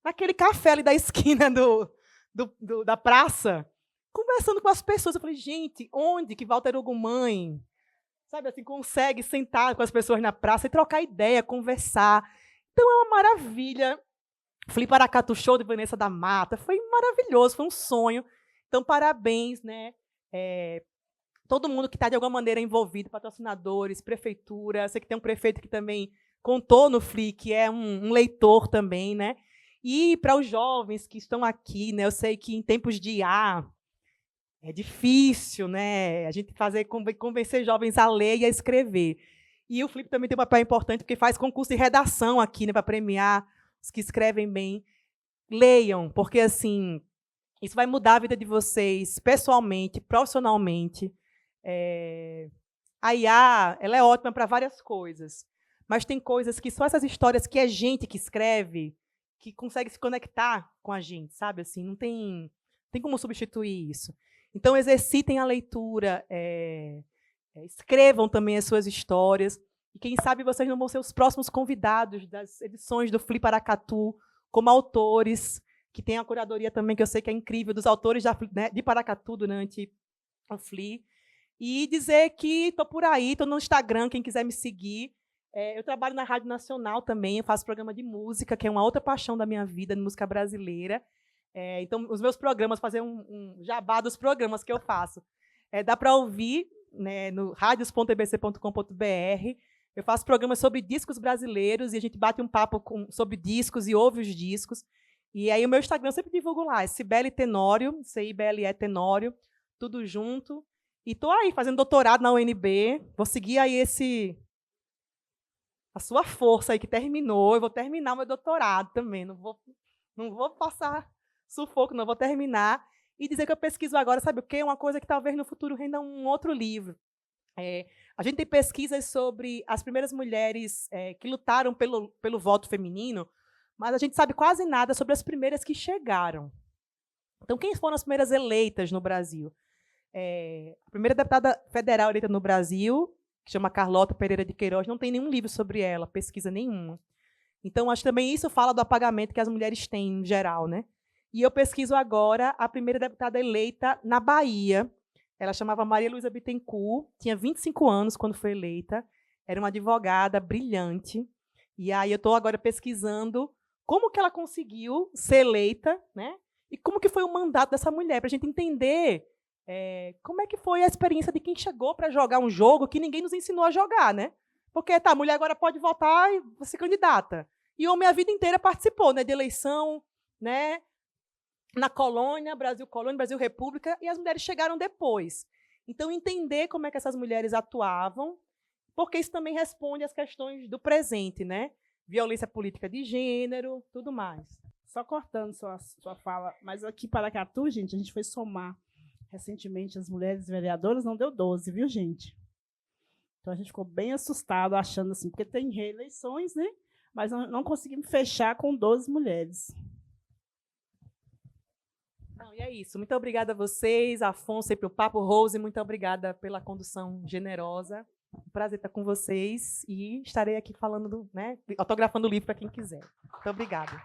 naquele café ali da esquina da praça, conversando com as pessoas. Eu falei, gente, onde que Walter Hugo Mãe, sabe, assim, consegue sentar com as pessoas na praça e trocar ideia, conversar? Então, é uma maravilha. Fui para Paracatu, show de Vanessa da Mata, foi maravilhoso, foi um sonho. Então, parabéns, né? Todo mundo que está, de alguma maneira, envolvido, patrocinadores, prefeitura. Sei que tem um prefeito que também contou no FLI, que é um leitor também, né? E para os jovens que estão aqui, né, eu sei que em tempos de IA, é difícil, né? A gente convencer jovens a ler e a escrever. E o Flip também tem um papel importante, porque faz concurso de redação aqui, né, para premiar os que escrevem bem. Leiam, porque assim, isso vai mudar a vida de vocês pessoalmente, profissionalmente. A IA, ela é ótima para várias coisas, mas tem coisas que só essas histórias que é gente que escreve, que consegue se conectar com a gente, sabe? Assim, não tem como substituir isso. Então, exercitem a leitura, escrevam também as suas histórias, e quem sabe vocês não vão ser os próximos convidados das edições do Fli Paracatu, como autores, que tem a curadoria também, que eu sei que é incrível, dos autores de Paracatu durante o Fli. E dizer que estou por aí, estou no Instagram, quem quiser me seguir. Eu trabalho na Rádio Nacional também, eu faço programa de música, que é uma outra paixão da minha vida, de música brasileira. Então, os meus programas, fazer um jabá dos programas que eu faço. Dá para ouvir, né, no radios.ebc.com.br. Eu faço programas sobre discos brasileiros e a gente bate um papo sobre discos e ouve os discos. E aí o meu Instagram eu sempre divulgo lá, é Cibele Tenório, CIBLE Tenório, tudo junto. E estou aí fazendo doutorado na UNB. Vou seguir aí a sua força aí que terminou. Eu vou terminar o meu doutorado também. Não vou passar sufoco, não. Vou terminar. E dizer que eu pesquiso agora, sabe o quê? Uma coisa que talvez no futuro renda um outro livro. A gente tem pesquisas sobre as primeiras mulheres que lutaram pelo voto feminino, mas a gente sabe quase nada sobre as primeiras que chegaram. Então, quem foram as primeiras eleitas no Brasil? A primeira deputada federal eleita no Brasil, que chama Carlota Pereira de Queiroz, não tem nenhum livro sobre ela, pesquisa nenhuma. Então, acho que também isso fala do apagamento que as mulheres têm, em geral, né? E eu pesquiso agora a primeira deputada eleita na Bahia. Ela chamava Maria Luísa Bittencourt, tinha 25 anos quando foi eleita, era uma advogada brilhante. E aí eu estou agora pesquisando como que ela conseguiu ser eleita, né? E como que foi o mandato dessa mulher, para a gente entender como é que foi a experiência de quem chegou para jogar um jogo que ninguém nos ensinou a jogar, né? Porque a mulher agora pode votar e ser candidata. E o homem a vida inteira participou, né, de eleição, né, na colônia, Brasil Colônia, Brasil República, e as mulheres chegaram depois. Então, entender como é que essas mulheres atuavam, porque isso também responde às questões do presente, né? Violência política de gênero, tudo mais. Só cortando sua fala, mas aqui em Paracatu, gente, a gente foi somar recentemente as mulheres vereadoras, não deu 12, viu, gente? Então, a gente ficou bem assustado, achando assim, porque tem reeleições, né? Mas não conseguimos fechar com 12 mulheres. E é isso. Muito obrigada a vocês, Afonso, e para o Papo Rose, muito obrigada pela condução generosa. Um prazer estar com vocês e estarei aqui falando, né, autografando o livro para quem quiser. Muito obrigada.